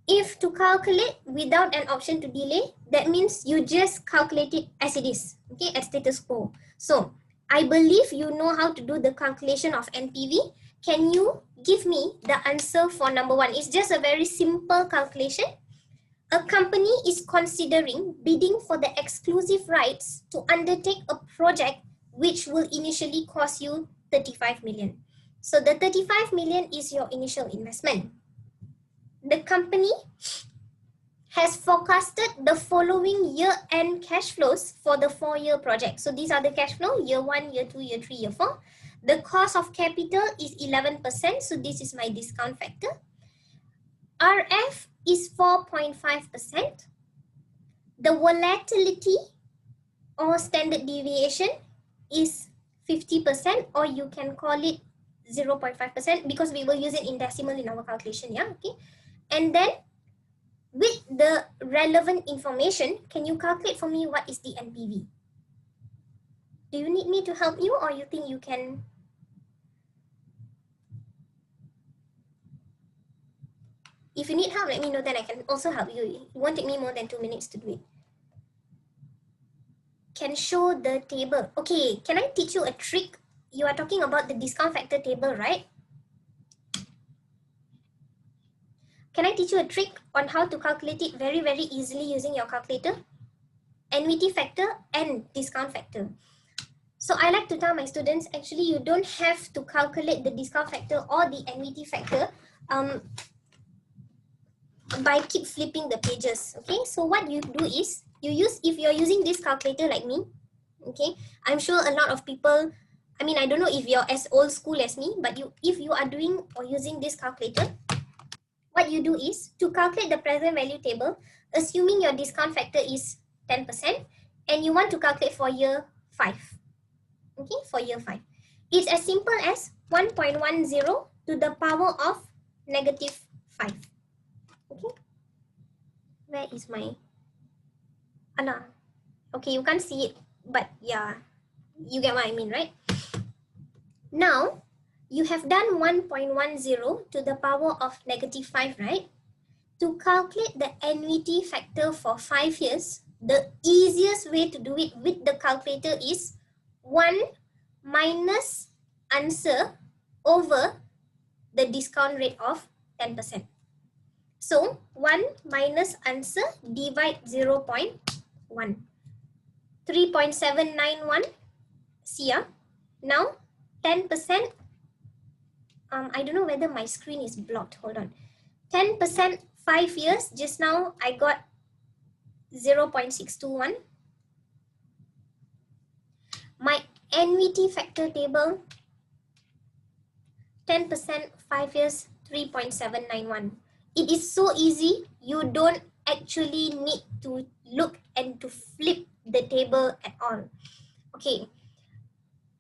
A: if to calculate without an option to delay, that means you just calculate it as it is, okay, at status quo. So, I believe you know how to do the calculation of NPV. Can you give me the answer for number 1? It's just a very simple calculation. A company is considering bidding for the exclusive rights to undertake a project which will initially cost you 35 million. So the 35 million is your initial investment. The company has forecasted the following year-end cash flows for the 4-year project. So these are the cash flow, year 1, year 2, year 3, year 4. The cost of capital is 11%, so this is my discount factor. RF is 4.5%. The volatility or standard deviation is 50%, or you can call it 0.5% because we will use it in decimal in our calculation, yeah, okay. And then with the relevant information, can you calculate for me what is the NPV? Do you need me to help you, or you think you can? If you need help, let me know, then I can also help you. It won't take me more than 2 minutes to do it. Can show the table. Okay, can I teach you a trick? You are talking about the discount factor table, right? Can I teach you a trick on how to calculate it very, very easily using your calculator? Annuity factor and discount factor. So I like to tell my students, actually, you don't have to calculate the discount factor or the annuity factor by keep flipping the pages, okay? So what you do is, if you're using this calculator like me, okay, I'm sure a lot of people, I mean, I don't know if you're as old school as me, but if you are doing or using this calculator, what you do is, to calculate the present value table, assuming your discount factor is 10%, and you want to calculate for year 5, okay, for year 5. It's as simple as 1.10 to the power of negative 5, okay? Where is my, Anna? Okay, you can't see it, but yeah, you get what I mean, right? Now, you have done 1.10 to the power of negative 5, right? To calculate the annuity factor for 5 years, the easiest way to do it with the calculator is 1 minus answer over the discount rate of 10%. So 1 minus answer divide 0.1. 3.791. See ya. Now 10%. I don't know whether my screen is blocked. Hold on. 10% 5 years. Just now I got 0.621. My annuity factor table, 10%, 5 years, 3.791. It is so easy. You don't actually need to look and to flip the table at all. Okay,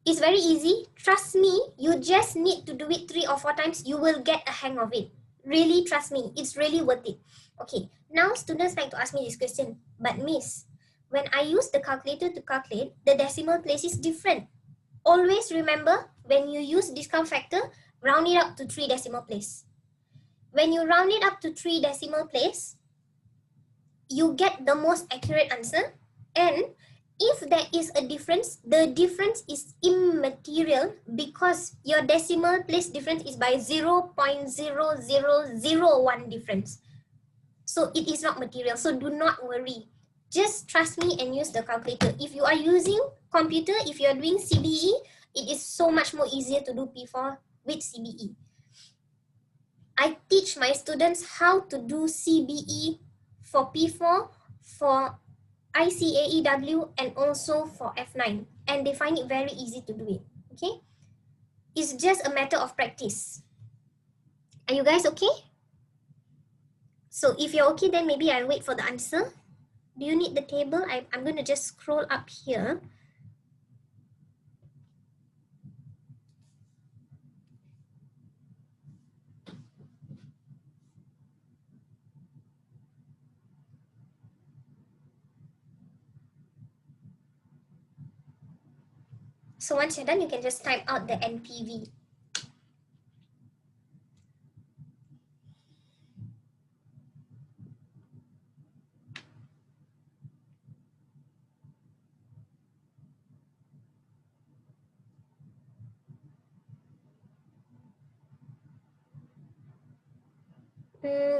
A: it's very easy. Trust me, you just need to do it 3 or 4 times. You will get a hang of it. Really, trust me, it's really worth it. Okay, now students like to ask me this question, but miss, when I use the calculator to calculate, the decimal place is different. Always remember, when you use discount factor, round it up to 3 decimal place. When you round it up to 3 decimal place, you get the most accurate answer. And if there is a difference, the difference is immaterial because your decimal place difference is by 0.0001 difference. So it is not material. So do not worry. Just trust me and use the calculator. If you are using computer, if you are doing CBE, it is so much more easier to do P4 with CBE. I teach my students how to do CBE for P4, for ICAEW, and also for F9. And they find it very easy to do it. Okay? It's just a matter of practice. Are you guys okay? So if you're okay, then maybe I'll wait for the answer. Do you need the table? I'm going to just scroll up here. So once you're done, you can just type out the NPV.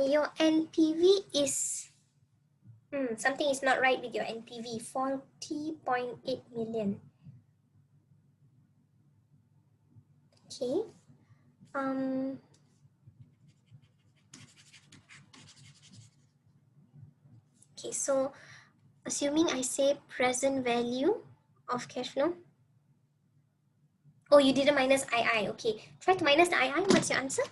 A: Your NPV is, something is not right with your NPV, 40.8 million. Okay. Okay, so assuming I say present value of cash flow. Oh, you didn't minus II. Okay, try to minus the II. What's your answer?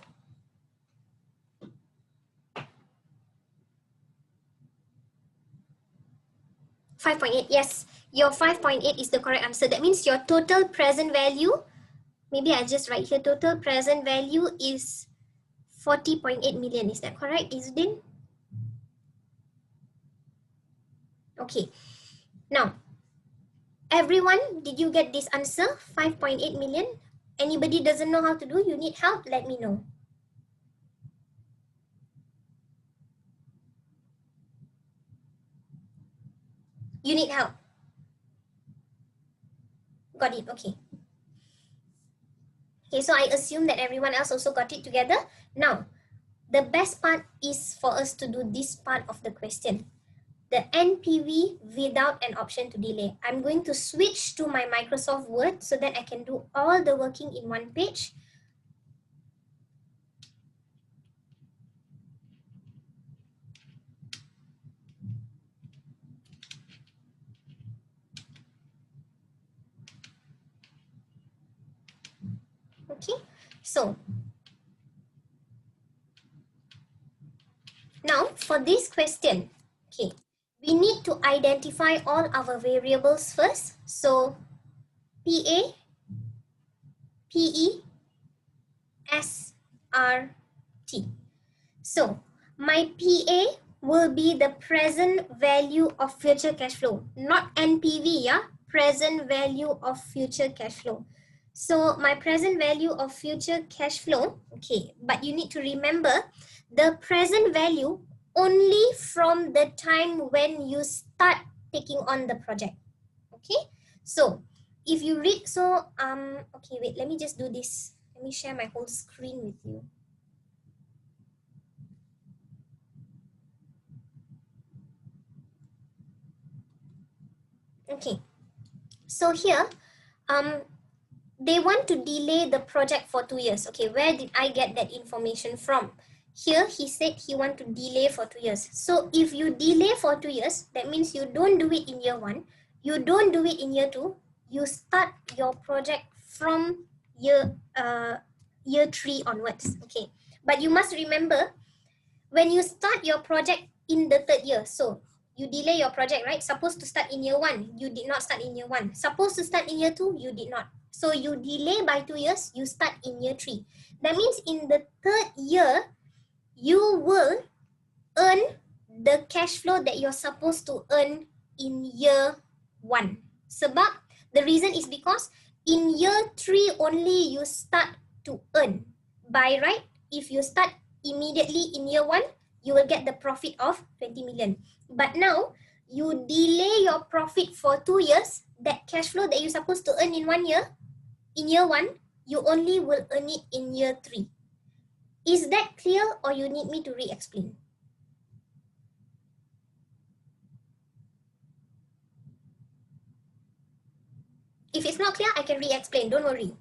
A: 5.8. Yes, your 5.8 is the correct answer. That means your total present value, maybe I just write here, total present value is 40.8 million. Is that correct, Izudin? Okay. Now, everyone, did you get this answer? 5.8 million? Anybody doesn't know how to do? You need help? Let me know. You need help. Got it. Okay. Okay, so I assume that everyone else also got it together. Now, the best part is for us to do this part of the question. The NPV without an option to delay. I'm going to switch to my Microsoft Word so that I can do all the working in one page. Okay, so now for this question, okay, we need to identify all our variables first. So PA, PE, SRT. So my PA will be the present value of future cash flow, not NPV, yeah? Present value of future cash flow. So my present value of future cash flow, okay, but you need to remember the present value only from the time when you start taking on the project, okay? So if you read, so, okay, wait, let me just do this. Let me share my whole screen with you. Okay, so here, they want to delay the project for 2 years. Okay, where did I get that information from? Here, he said he want to delay for 2 years. So if you delay for 2 years, that means you don't do it in year 1, you don't do it in year 2, you start your project from year 3 onwards. Okay, but you must remember, when you start your project in the 3rd year, so you delay your project, right? Supposed to start in year 1, you did not start in year 1. Supposed to start in year 2, you did not. So you delay by 2 years, you start in year 3. That means in the 3rd year, you will earn the cash flow that you're supposed to earn in year 1. Sebab the reason is because in year 3 only you start to earn. By right, if you start immediately in year 1, you will get the profit of 20 million. But now, you delay your profit for 2 years, that cash flow that you're supposed to earn in 1 year, in year 1, you only will earn it in year 3. Is that clear, or you need me to re-explain? If it's not clear, I can re-explain, don't worry.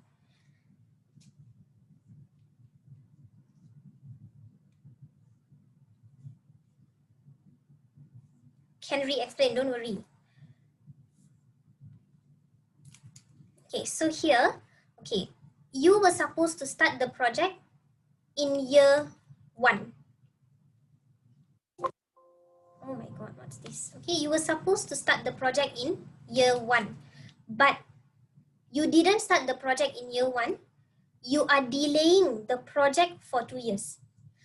A: Can re-explain, don't worry. Okay, so here, okay, you were supposed to start the project in year 1. Oh my god, what's this? Okay, you were supposed to start the project in year 1, but you didn't start the project in year 1. You are delaying the project for 2 years.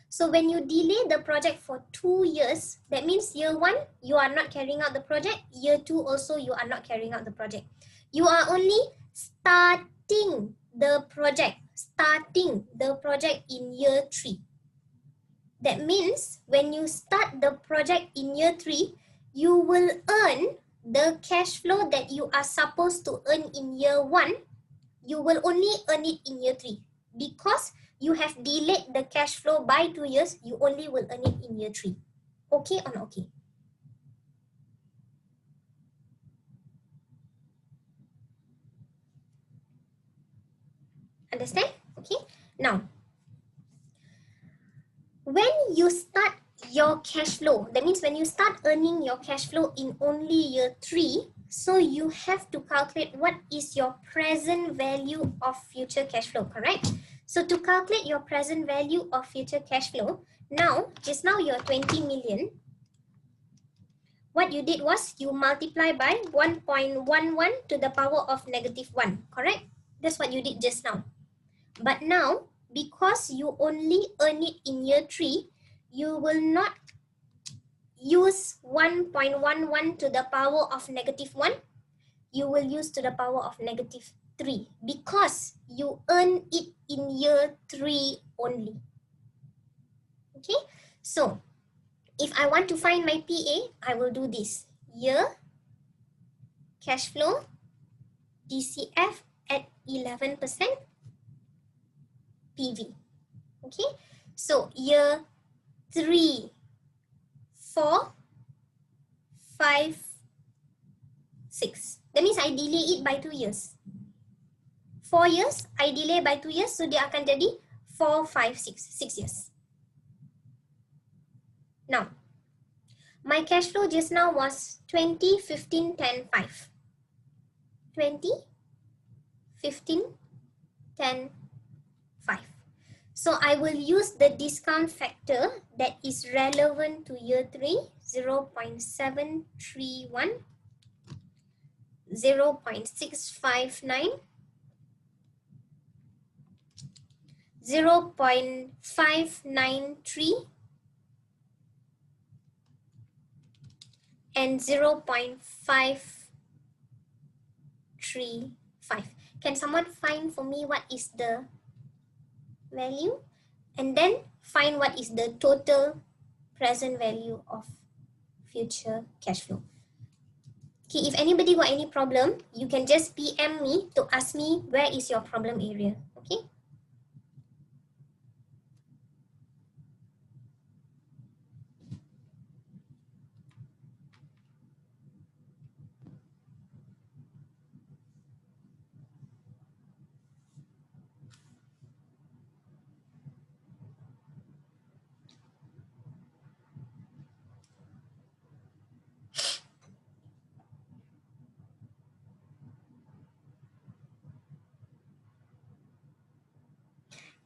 A: So when you delay the project for 2 years, that means year 1, you are not carrying out the project. Year 2 also, you are not carrying out the project. You are only starting the project in year 3. That means when you start the project in year 3, you will earn the cash flow that you are supposed to earn in year 1. You will only earn it in year 3. Because you have delayed the cash flow by 2 years, you only will earn it in year 3. Okay or not okay? Understand? Okay. Now, when you start your cash flow, that means when you start earning your cash flow in only year 3, so you have to calculate what is your present value of future cash flow, correct? So to calculate your present value of future cash flow, now, just now you're 20 million. What you did was you multiply by 1.11 to the power of negative 1, correct? That's what you did just now. But now, because you only earn it in year 3, you will not use 1.11 to the power of negative 1. You will use to the power of negative 3 because you earn it in year 3 only. Okay, so if I want to find my PA, I will do this. Year cash flow DCF at 11% PV. Okay, so year 3, 4, 5, 6. That means I delay it by 2 years. 4 years, I delay by 2 years, so dia akan jadi 4, 5, 6 years. Now, my cash flow just now was 20, 15, 10, 5. 20, 15, 10, 5. So I will use the discount factor that is relevant to year 3, 0.731, 0.659, 0.593, and 0.535. Can someone find for me what is the value? And then find what is the total present value of future cash flow. Okay, if anybody got any problem, you can just PM me to ask me where is your problem area. Okay.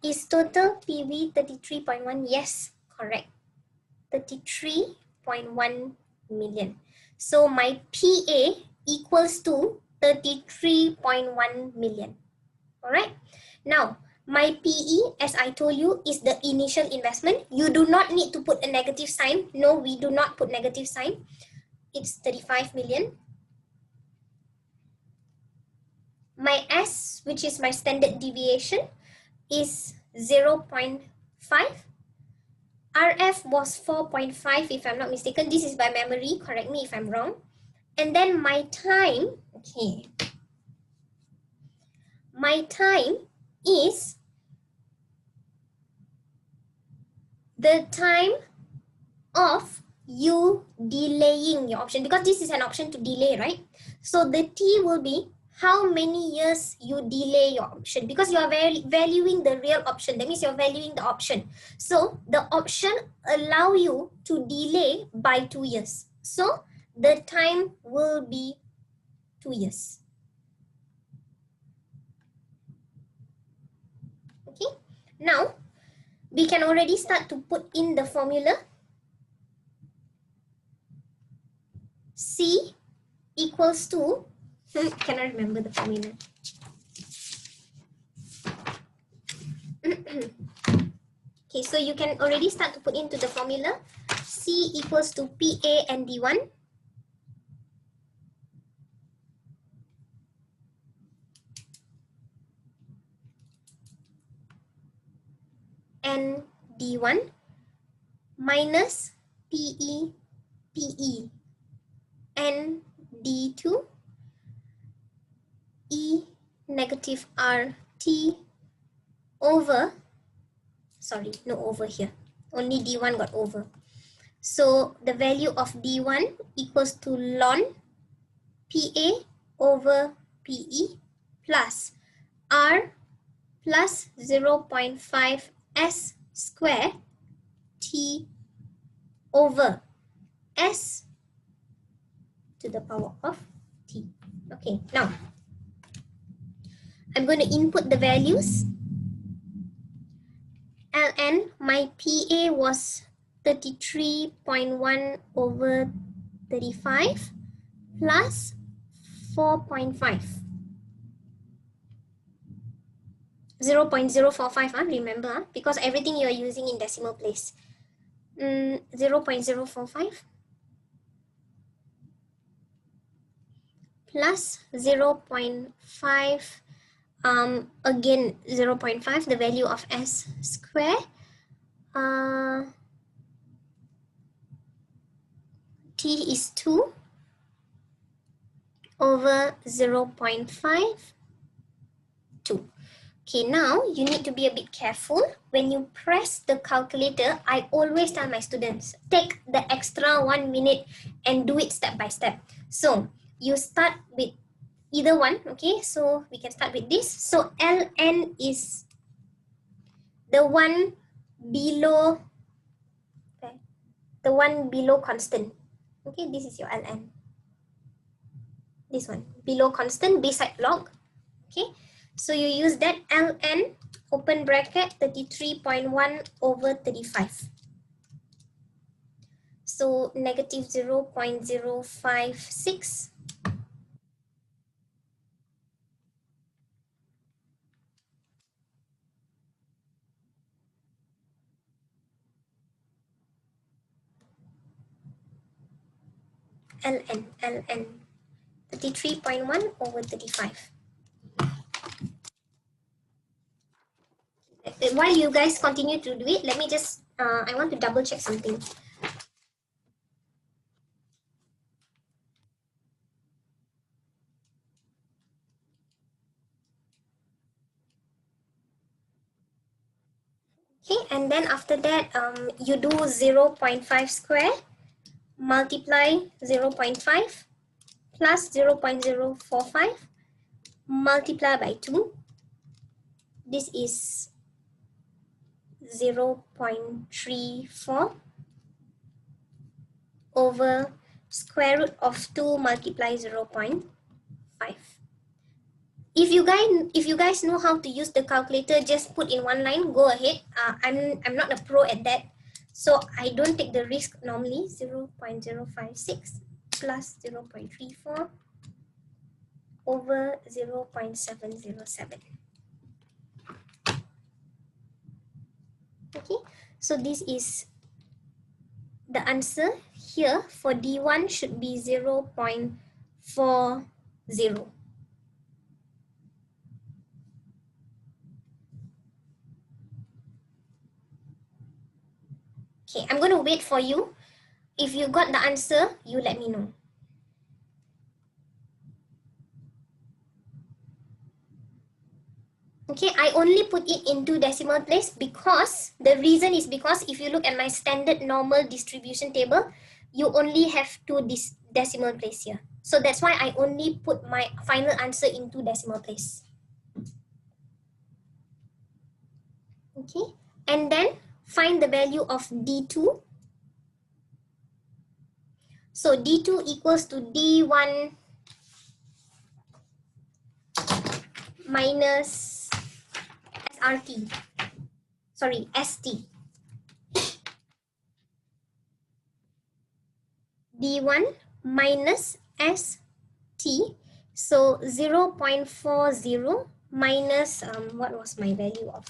A: Is total PV 33.1? Yes, correct. 33.1 million. So my PA equals to 33.1 million. All right. Now, my PE, as I told you, is the initial investment. You do not need to put a negative sign. No, we do not put negative sign. It's 35 million. My S, which is my standard deviation, is 0.5. RF was 4.5 if I'm not mistaken. This is by memory. Correct me if I'm wrong. And then my time, okay. My time is the time of you delaying your option, because this is an option to delay, right? So the T will be how many years you delay your option, because you are valuing the real option. That means you're valuing the option. So the option allow you to delay by 2 years. So the time will be 2 years. Okay. Now we can already start to put in the formula. C equals to, can I remember the formula? Okay, so you can already start to put into the formula. C equals to PA and D1. And D1 minus PE, PE, and D2 E negative RT over, sorry, no over here. Only D1 got over. So the value of D1 equals to ln PA over PE plus R plus 0.5 S square T over S to the power of T. Okay, now I'm going to input the values. Ln, my PA was 33.1 over 35 plus 4.5. 0.045, remember, because everything you are using in decimal place. 0.045 plus 0.5, again 0.5, the value of S square, T is 2 over 0.5, 2. Okay, now you need to be a bit careful. When you press the calculator, I always tell my students, take the extra 1 minute and do it step by step. So you start with either one, okay? So we can start with this. So Ln is the one below, constant. Okay, this is your Ln. This one, below constant, beside log. Okay, so you use that Ln, open bracket, 33.1 over 35. So negative 0.056. Ln 33.1 over 35. While you guys continue to do it, let me just, I want to double check something. Okay, and then after that, you do 0.5 square, multiply 0.5 plus 0.045, multiply by 2. This is 0.34 over square root of 2 multiply 0.5. If you guys know how to use the calculator, just put in one line, go ahead. I'm not a pro at that, so I don't take the risk normally. 0.056 plus 0.34 over 0.707. Okay, so this is the answer here for D1 should be 0.40. Okay, I'm going to wait for you. If you got the answer, you let me know. Okay, I only put it into decimal place because the reason is because if you look at my standard normal distribution table, you only have two decimal place here. So that's why I only put my final answer into decimal place. Okay, and then find the value of D2. So D2 equals to D1 minus SRT. Sorry, ST. D1 minus ST. So 0.40 minus, what was my value of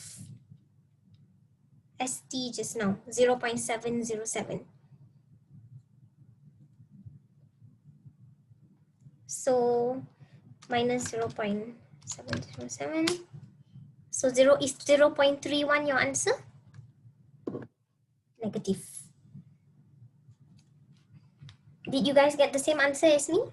A: ST just now? 0.707. So minus 0.707. So 0 is 0.31 your answer? Negative. Did you guys get the same answer as me?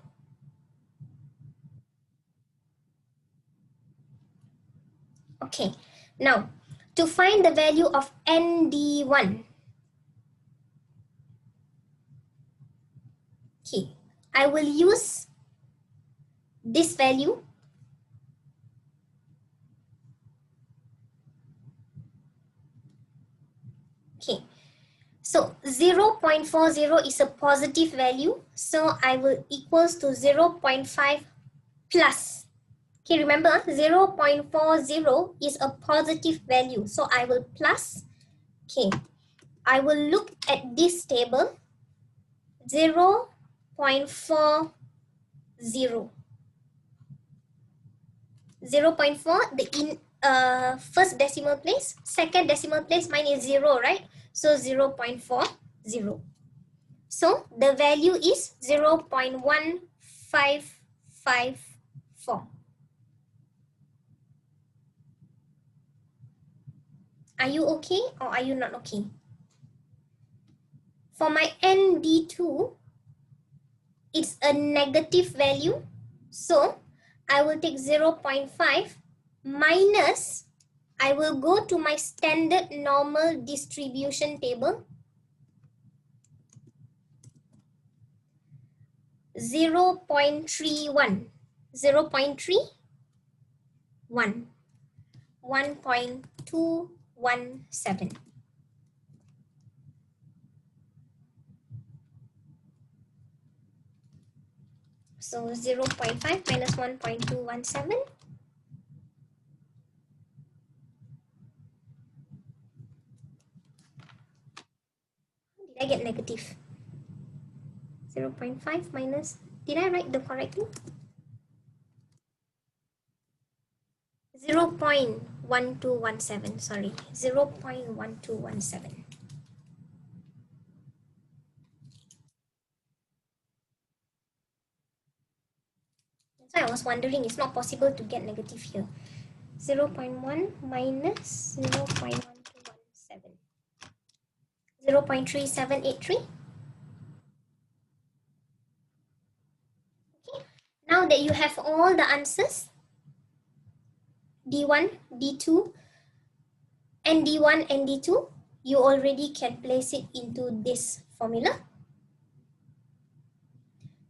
A: Okay, now to find the value of ND1, okay, I will use this value. Okay, so 0.40 is a positive value, so I will equals to 0.5 plus. Okay, remember 0.40 is a positive value, so I will plus. Okay, I will look at this table, 0.40. 0.4, the first decimal place, second decimal place, mine is 0, right? So 0.40. So the value is 0.1554. Are you okay or are you not okay? For my ND2, it's a negative value. So I will take 0.5 minus, I will go to my standard normal distribution table. 0.31, 0.31, 1.217. So 0.5 minus 1.217. Did I get negative? 0.5 minus, did I write the correct thing? 0.1217, sorry, 0.1217. That's why I was wondering, it's not possible to get negative here. 0.1 minus 0.1217. 0.3783. Okay. Now that you have all the answers, D1, D2, and D1 and D2, you already can place it into this formula.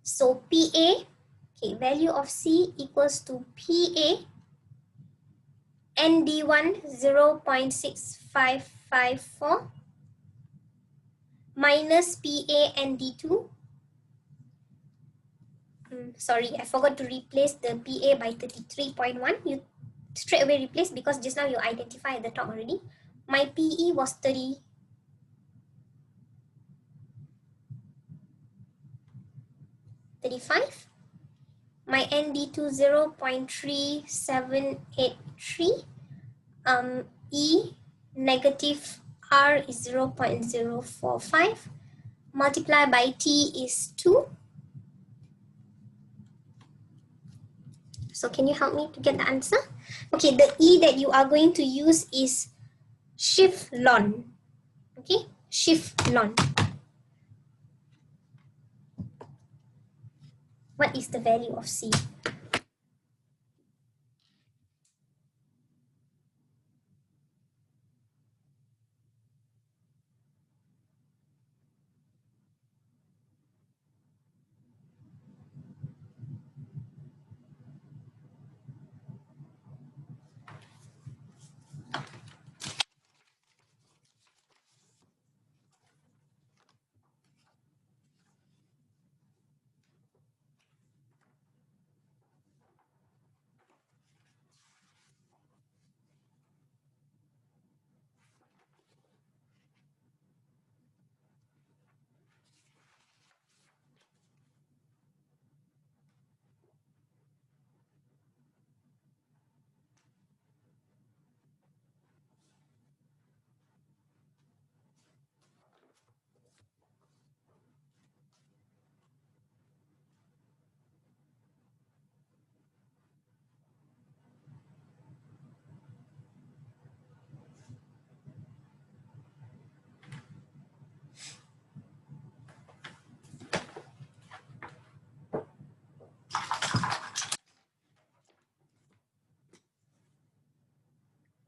A: So PA, okay, value of C equals to PA ND1 0.6554 minus PA ND2 sorry, I forgot to replace the PA by 33.1. You straight away replace because just now you identify at the top already. My PE was 35. My ND2 0.3783. E negative R is 0.045. Multiply by T is 2. So can you help me to get the answer? Okay, the E that you are going to use is shift lon. Okay, shift lon. What is the value of C?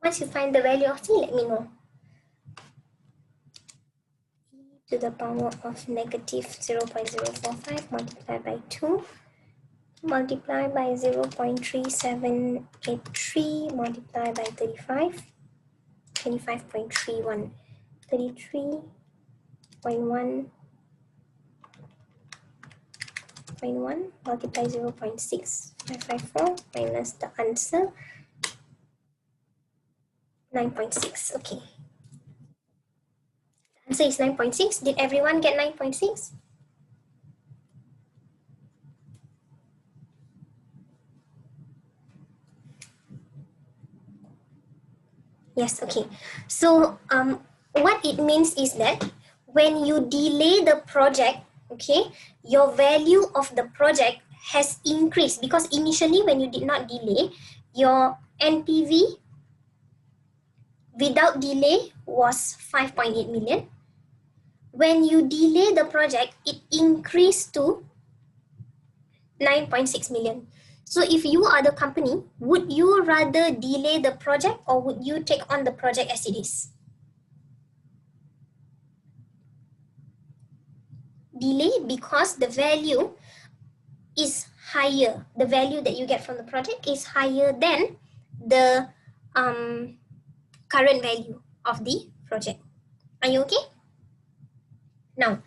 A: Once you find the value of C, let me know. E to the power of negative 0.045 multiplied by 2 multiplied by 0.3783 multiplied by 35, 25.31, 33.1.1 multiply 0.6554 minus the answer 9.6. Okay, the answer is 9.6. Did everyone get 9.6? Yes, okay. So what it means is that when you delay the project, okay, your value of the project has increased because initially when you did not delay, your NPV without delay was 5.8 million. When you delay the project, it increased to 9.6 million. So if you are the company, would you rather delay the project or would you take on the project as it is? Delay because the value is higher. The value that you get from the project is higher than the current value of the project. Are you okay? Now,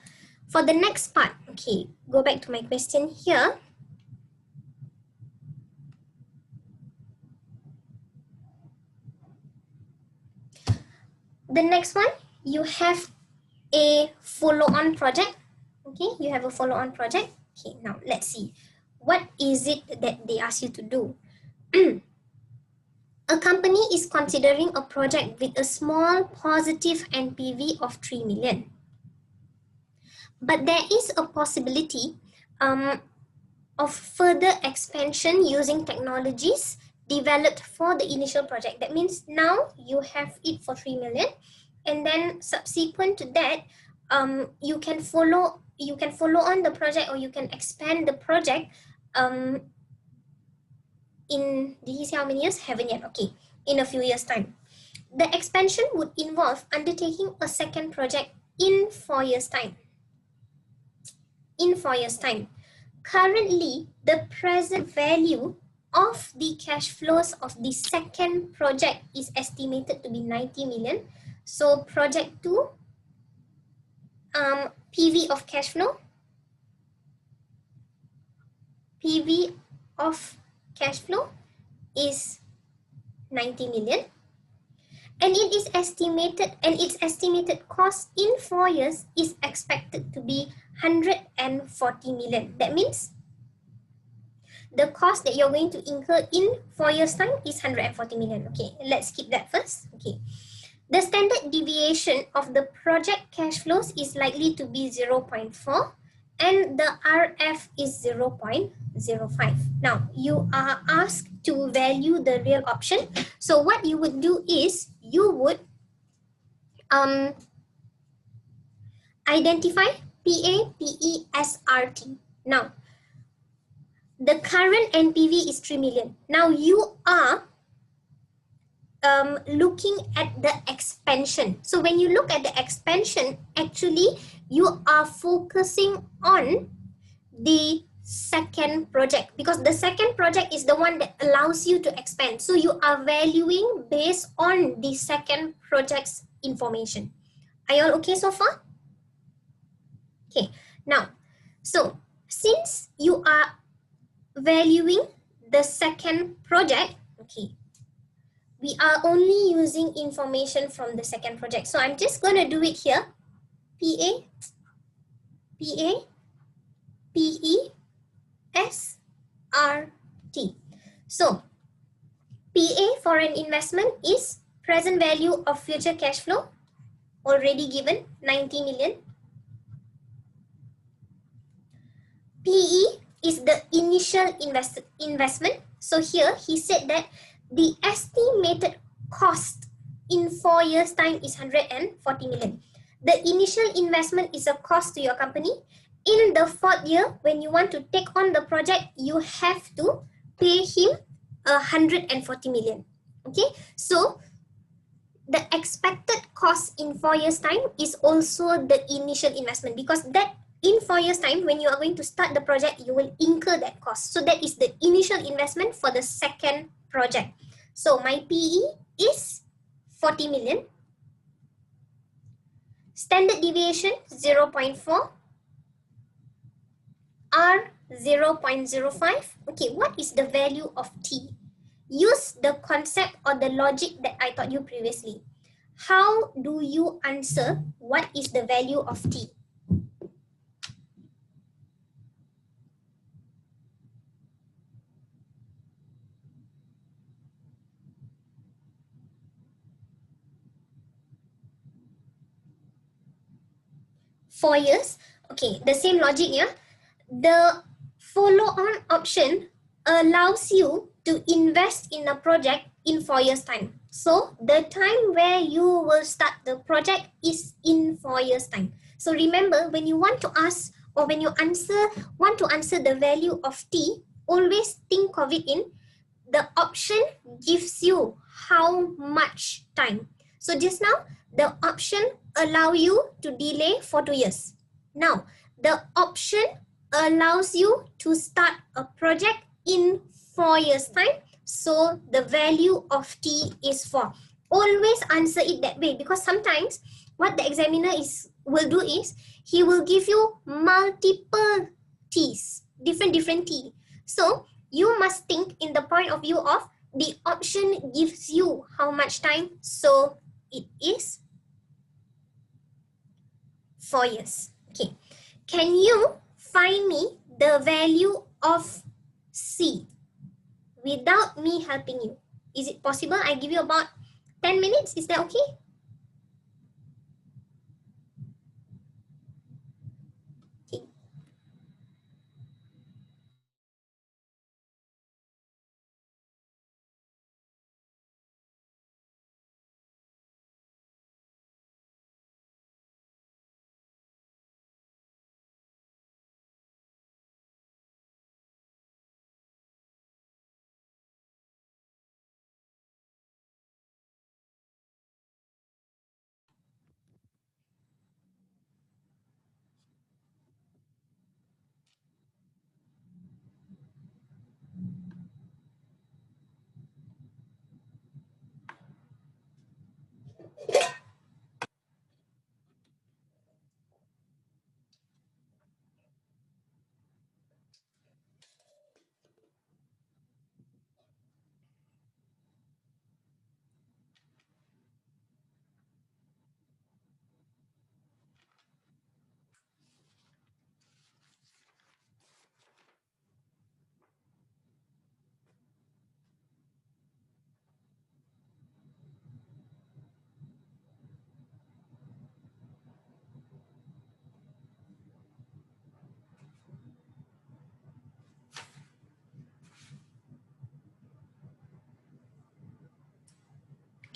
A: for the next part, okay, go back to my question here. The next one, you have a follow-on project. Okay, you have a follow-on project. Okay, now let's see. What is it that they ask you to do? A company is considering a project with a small positive NPV of 3 million. But there is a possibility of further expansion using technologies developed for the initial project. That means now you have it for 3 million, and then subsequent to that, you can follow on the project or you can expand the project in, did he say how many years? Haven't yet. Okay, in a few years time. The expansion would involve undertaking a second project in 4 years time. In 4 years time. Currently, the present value of the cash flows of the second project is estimated to be 90 million. So project 2, PV of cash flow, PV of cash flow is 90 million, and its estimated cost in 4 years is expected to be 140 million. That means the cost that you're going to incur in 4 years time is 140 million. Okay, let's keep that first. Okay, the standard deviation of the project cash flows is likely to be 0.4 and the RF is 0.05. Now you are asked to value the real option. So what you would do is you would identify PA, PE, SRT. Now the current NPV is 3 million. Now you are looking at the expansion. So when you look at the expansion, actually you are focusing on the second project, because the second project is the one that allows you to expand. So you are valuing based on the second project's information. Are you all okay so far? Okay, now, so since you are valuing the second project, okay, we are only using information from the second project. So I'm just going to do it here. PA, PA, PE, SRT. So PA for an investment is present value of future cash flow, already given 90 million. PE is the initial investment. So here he said that the estimated cost in 4 years time is 140 million. The initial investment is a cost to your company. In the 4th year, when you want to take on the project, you have to pay him 140 million. Okay, so the expected cost in 4 years time is also the initial investment, because that in 4 years time, when you are going to start the project, you will incur that cost. So that is the initial investment for the second project. So my PE is 40 million. Standard deviation 0.4. R 0.05. Okay, what is the value of T? Use the concept or the logic that I taught you previously. How do you answer what is the value of T? Four years. Okay, the same logic, yeah. The follow-on option allows you to invest in a project in 4 years time. So the time where you will start the project is in 4 years time. So remember, when you want to ask or when you want to answer the value of T, always think of it in the option gives you how much time. So just now, the option allow you to delay for 2 years. Now, the option allows you to start a project in 4 years time. So the value of T is 4. Always answer it that way, because sometimes what the examiner will do is he will give you multiple T's, different T. So you must think in the point of view of the option gives you how much time, so it is 4 years. Okay, can you find me the value of C without me helping you? Is it possible? I give you about 10 minutes. Is that okay?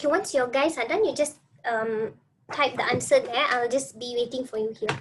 A: Okay, once your guys are done, you just type the answer there. I'll just be waiting for you here.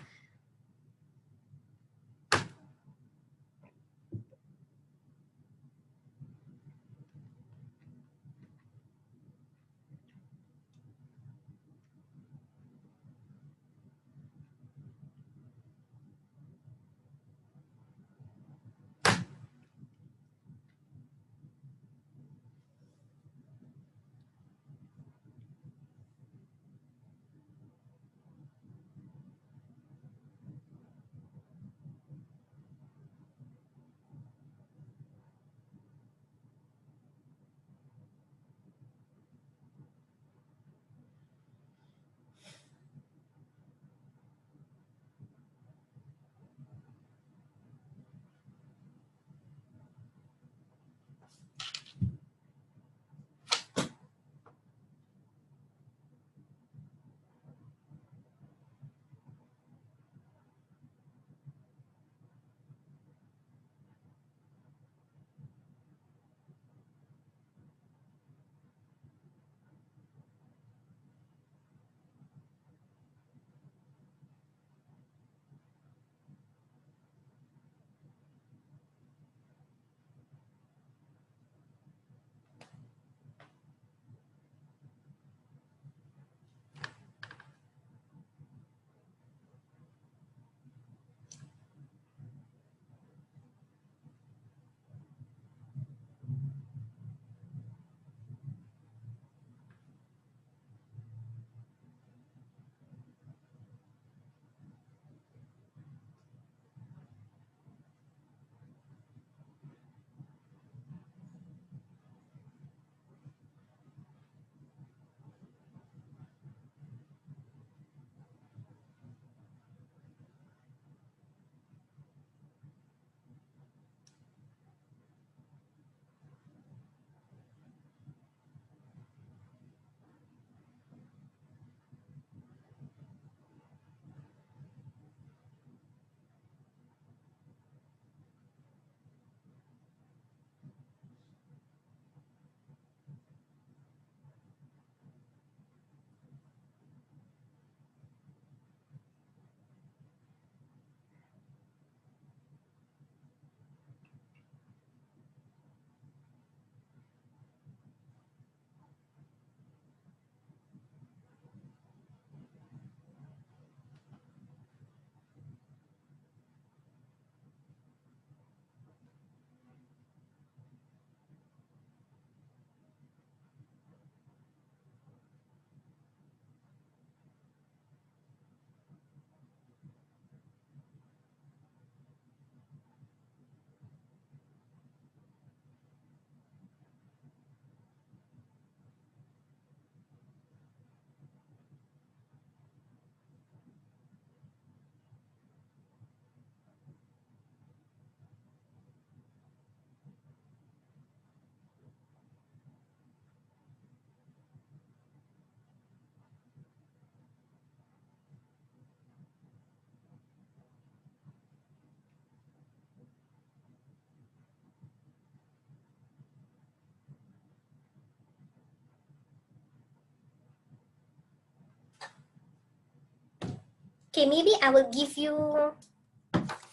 A: Okay, maybe I will give you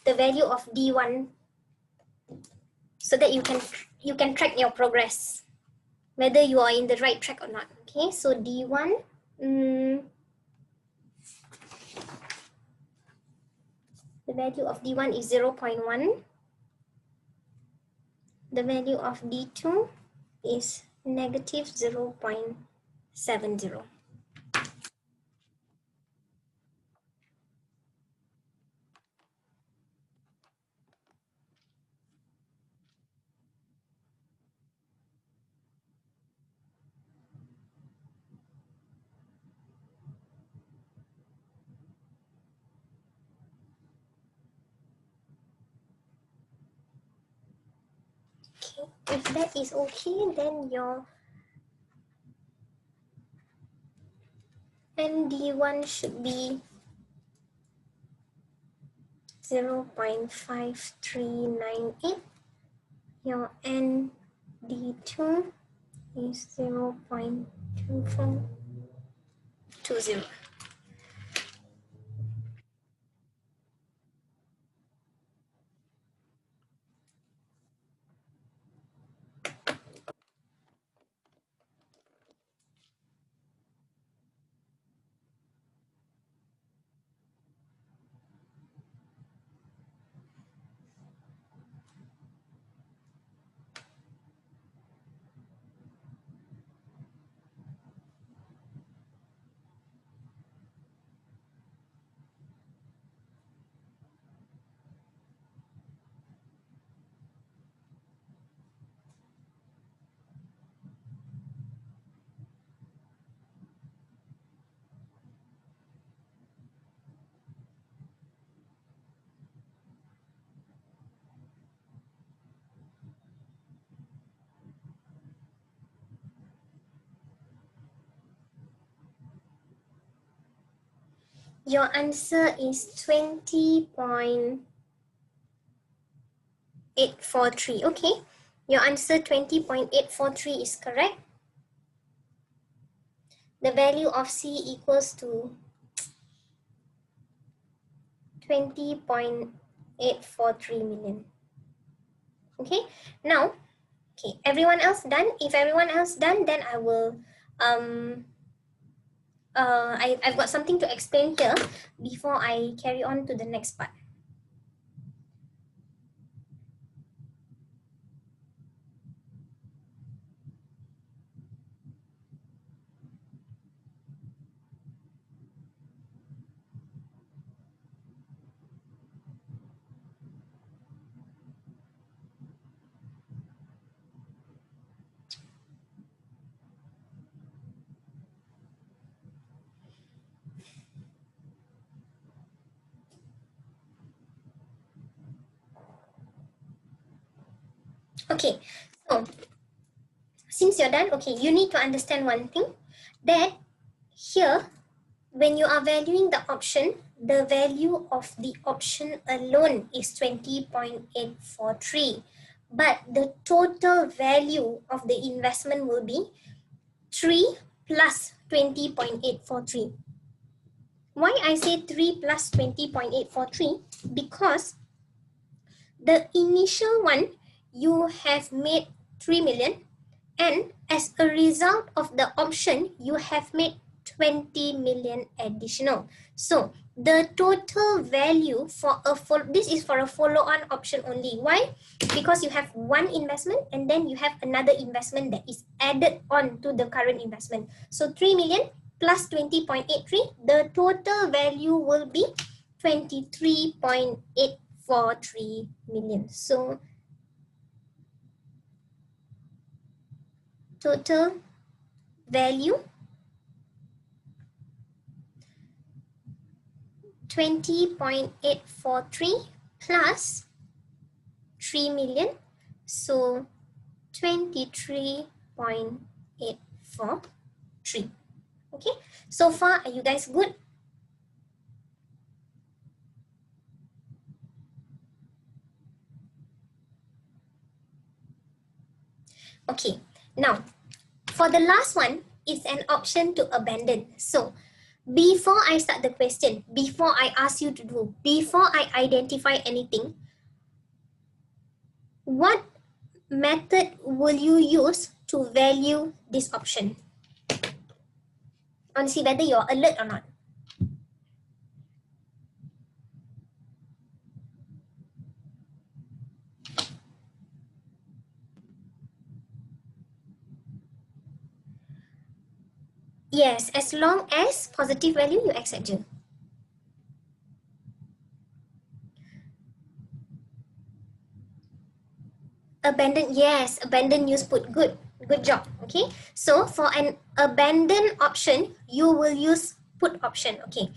A: the value of D1 so that you can track your progress, whether you are in the right track or not. Okay, so D1, the value of D1 is 0.1. The value of D2 is negative 0.70. Okay, if that is okay, then your ND1 should be 0.5398. Your ND2 is 0.53. 2420. Your answer is 20.843. Okay, your answer 20.843 is correct. The value of C equals to 20.843 million. Okay, now, okay, everyone else done? If everyone else done, then I will I've got something to explain here before I carry on to the next part. Okay, so since you're done, okay, you need to understand one thing, that here, when you are valuing the option, the value of the option alone is 20.843. But the total value of the investment will be 3 plus 20.843. Why I say 3 plus 20.843? Because the initial one, you have made 3 million, and as a result of the option, you have made 20 million additional. So the total value for this is for a follow-on option only. Why? Because you have one investment and then you have another investment that is added on to the current investment. So 3 million plus 20.83, the total value will be 23.843 million. So total value 20.843 plus 3 million, so 23.843. Okay, so far are you guys good? Okay, now for the last one, it's an option to abandon. So before I start the question, before I ask you to do, before I identify anything, what method will you use to value this option? I want to see whether you're alert or not. Yes, as long as positive value, you accept je. Abandon, yes, abandon use put. Good job. Okay, so for an abandon option, you will use put option. Okay,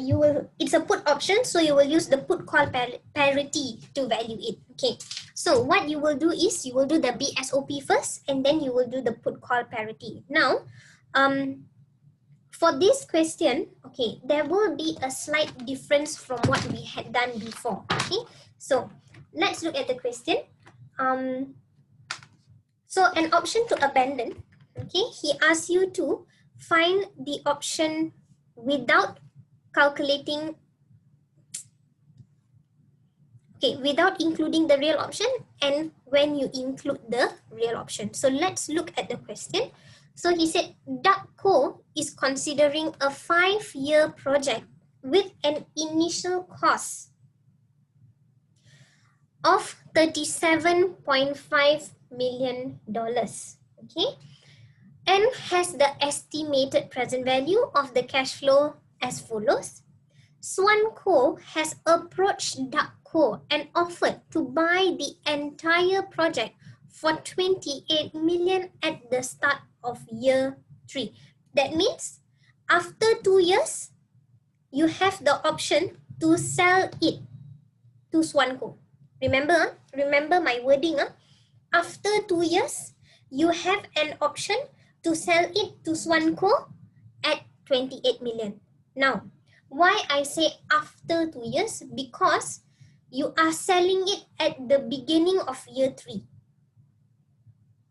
A: you will, it's a put option, so you will use the put call parity to value it. Okay, so what you will do is you will do the BSOP first, and then you will do the put call parity. Now, for this question, okay, there will be a slight difference from what we had done before. Okay, so let's look at the question. So an option to abandon, Okay, he asks you to find the option without calculating, okay, without including the real option and when you include the real option. So let's look at the question. So he said Duckco is considering a 5-year project with an initial cost of $37.5 million. Okay, and has the estimated present value of the cash flow as follows. Swanco has approached Duckco and offered to buy the entire project for 28 million at the start of year 3. That means after 2 years, you have the option to sell it to Swanco. Remember my wording. After 2 years, you have an option to sell it to Swanco at 28 million. Now, why I say after 2 years? Because you are selling it at the beginning of year 3.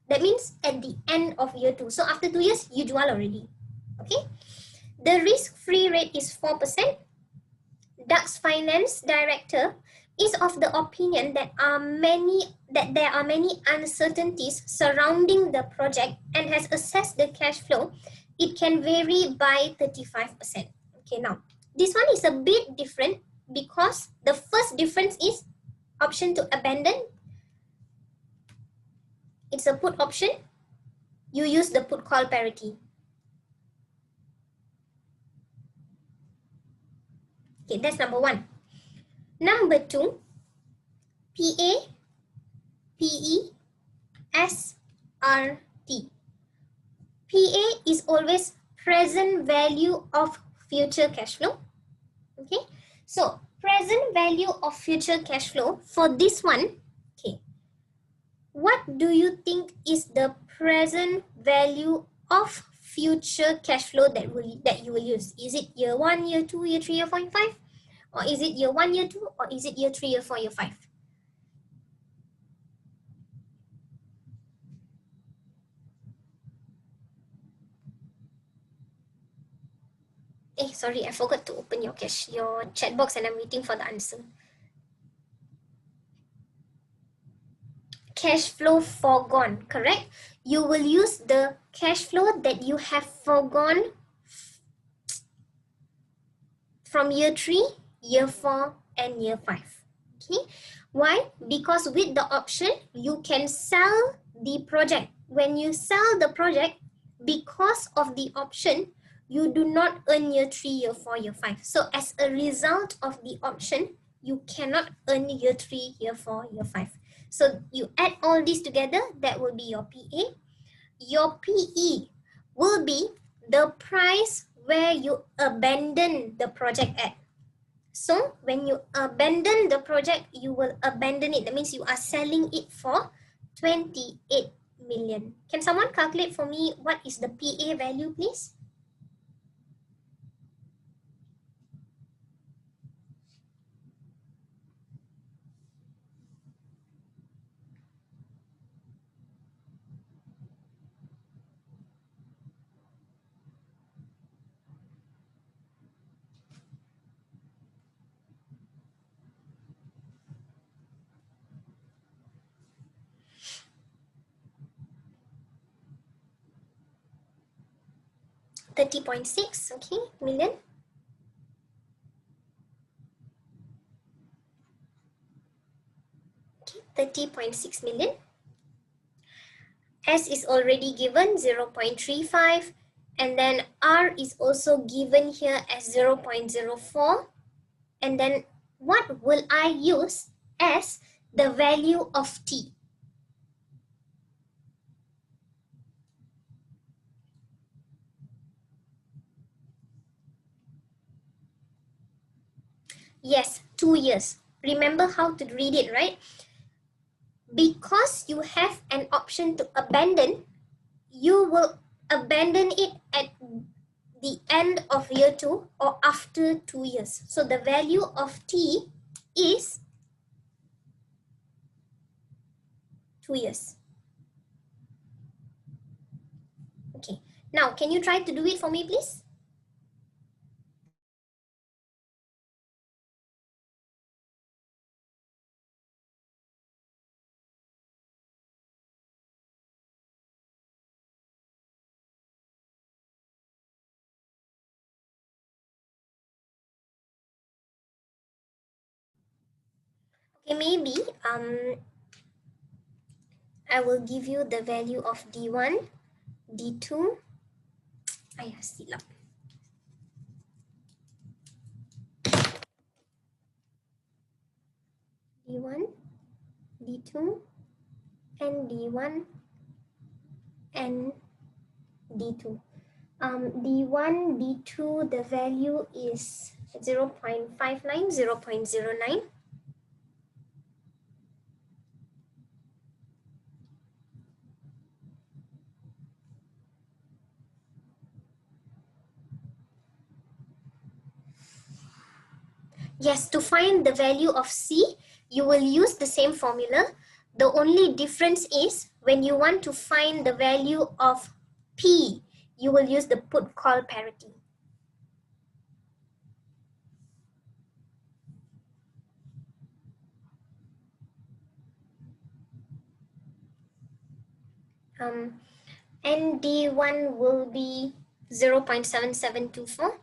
A: That means at the end of year 2. So after 2 years, you jual already. Okay. The risk-free rate is 4%. Duck's finance director is of the opinion that there are many uncertainties surrounding the project and has assessed the cash flow. It can vary by 35%. Okay, now this one is a bit different because the first difference is option to abandon. It's a put option. You use the put call parity. Okay, that's number 1. Number 2, PA, PE, SRT. PA is always present value of future cash flow. Okay, so present value of future cash flow for this one. Okay, what do you think is the present value of future cash flow that you will use? Is it year 1, year 2, year 3, year 4, year 5? Or is it year 1, year 2, or is it year 3, year 4, year 5? Sorry, I forgot to open your chat box and I'm waiting for the answer. Cash flow foregone, correct? You will use the cash flow that you have foregone from year 3, year 4, and year 5. Okay, why? Because with the option, you can sell the project. When you sell the project, because of the option, you do not earn year 3, year 4, year 5. So as a result of the option, you cannot earn year 3, year 4, year 5. So you add all these together, that will be your PA. Your PE will be the price where you abandon the project at. So when you abandon the project, you will abandon it. That means you are selling it for 28 million. Can someone calculate for me what is the PA value, please? $30.6, okay, million. Okay, 30.6 million. S is already given 0.35, and then R is also given here as 0.04. And then what will I use as the value of T? Yes, 2 years. Remember how to read it, right? Because you have an option to abandon, you will abandon it at the end of year 2 or after 2 years. So the value of T is 2 years. Now, can you try to do it for me, please? Okay, maybe I will give you the value of D1, D2. Ayah, silap. D1, D2, and D1 and D2. D1, D2, the value is 0.59, 0.09. Yes, to find the value of C, you will use the same formula. The only difference is when you want to find the value of P, you will use the put call parity. And D1 will be 0.7724.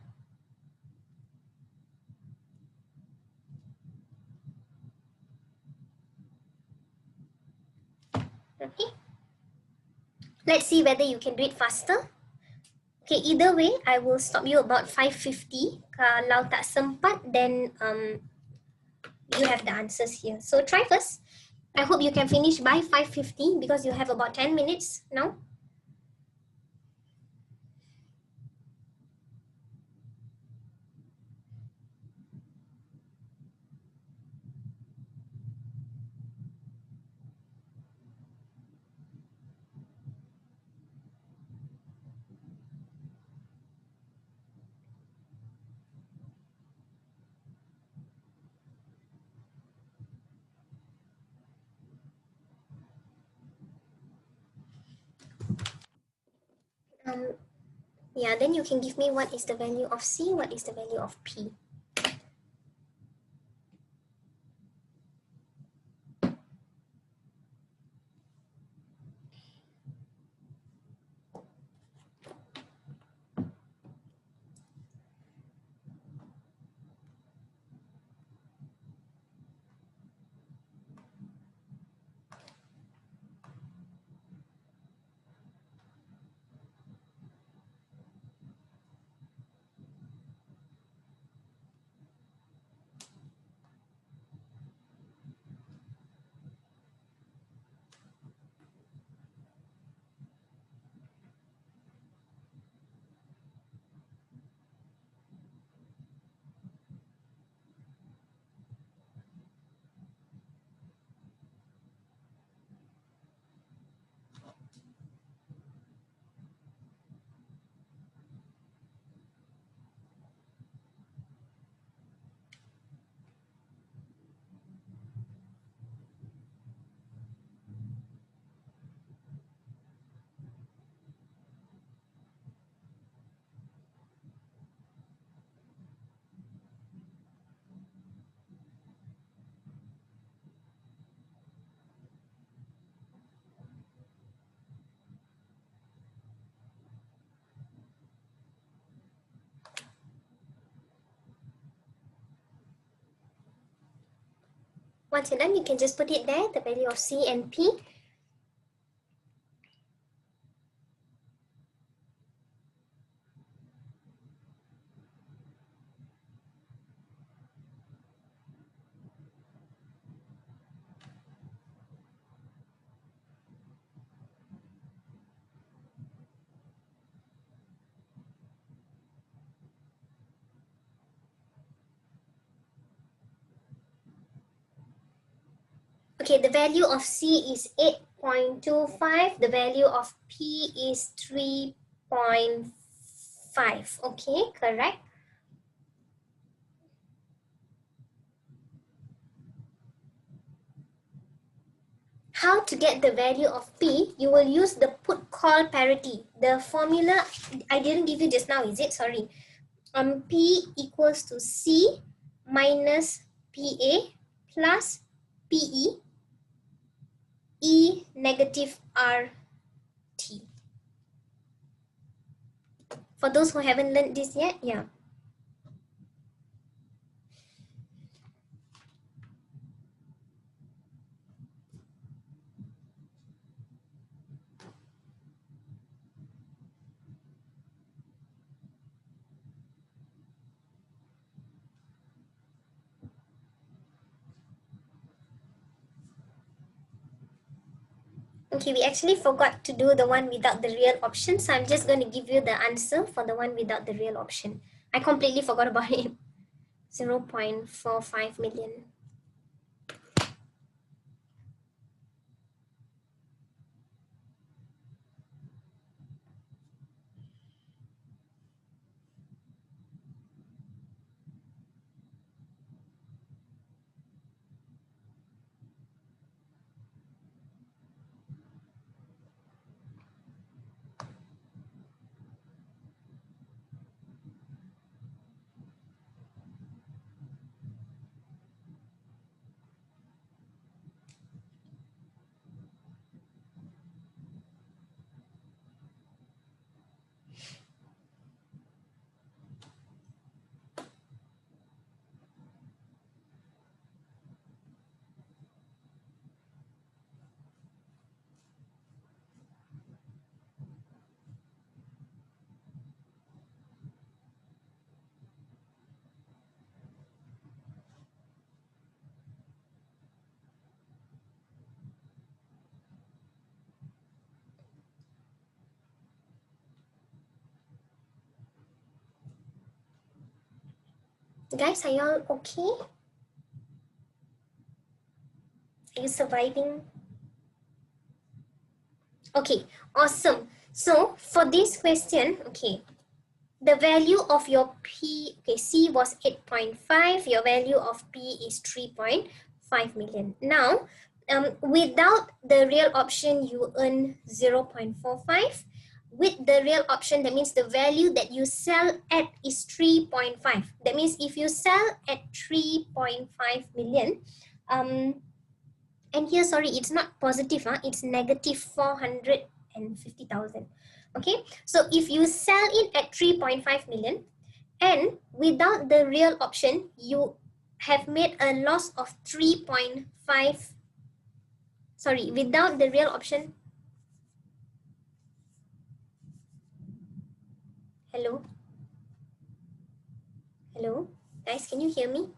A: Okay. Let's see whether you can do it faster. Okay, either way, I will stop you about 5:50. Kalau tak sempat, then you have the answers here. So try first. I hope you can finish by 5:50 because you have about 10 minutes now. Yeah, then you can give me what is the value of C, what is the value of P. Once you're done, you can just put it there, the value of C and P. Okay, the value of C is 8.25. The value of P is 3.5. Okay, correct. how to get the value of P, you will use the put call parity. The formula I didn't give you just now, is it? Sorry. P equals to C minus PA plus PE E negative RT. For those who haven't learned this yet, yeah. Okay, we actually forgot to do the one without the real option, so I'm just going to give you the answer for the one without the real option. I completely forgot about it. 0.45 million. Guys, are y'all okay? Are you surviving? Okay, awesome. So for this question, okay, the value of your P, okay, C was 8.5, your value of P is 3.5 million. Now, without the real option, you earn 0.45. With the real option, that means the value that you sell at is 3.5. That means if you sell at 3.5 million, and here, sorry, it's not positive, it's negative 450,000. Okay, so if you sell it at 3.5 million and without the real option, you have made a loss of 3.5. Sorry, without the real option. Hello? Hello? Guys, can you hear me?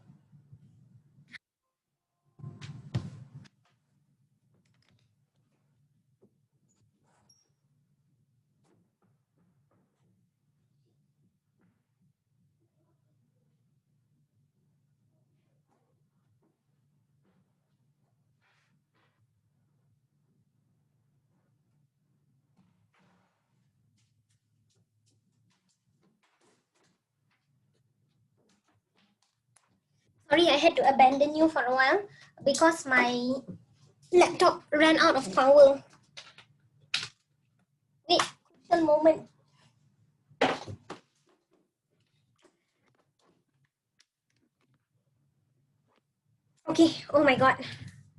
A: Sorry, I had to abandon you for a while because my laptop ran out of power. Wait, a moment. Okay, oh my god,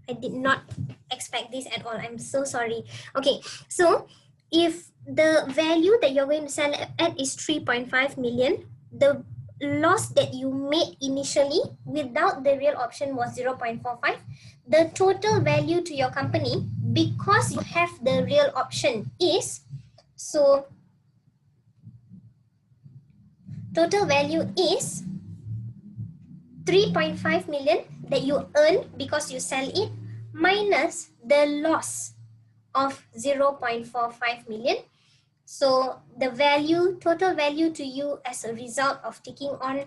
A: I did not expect this at all. I'm so sorry. Okay, so if the value that you're going to sell at is 3.5 million, the loss that you made initially without the real option was 0.45. The total value to your company, because you have the real option, is, so total value is 3.5 million that you earn because you sell it minus the loss of 0.45 million. So the value, total value to you as a result of taking on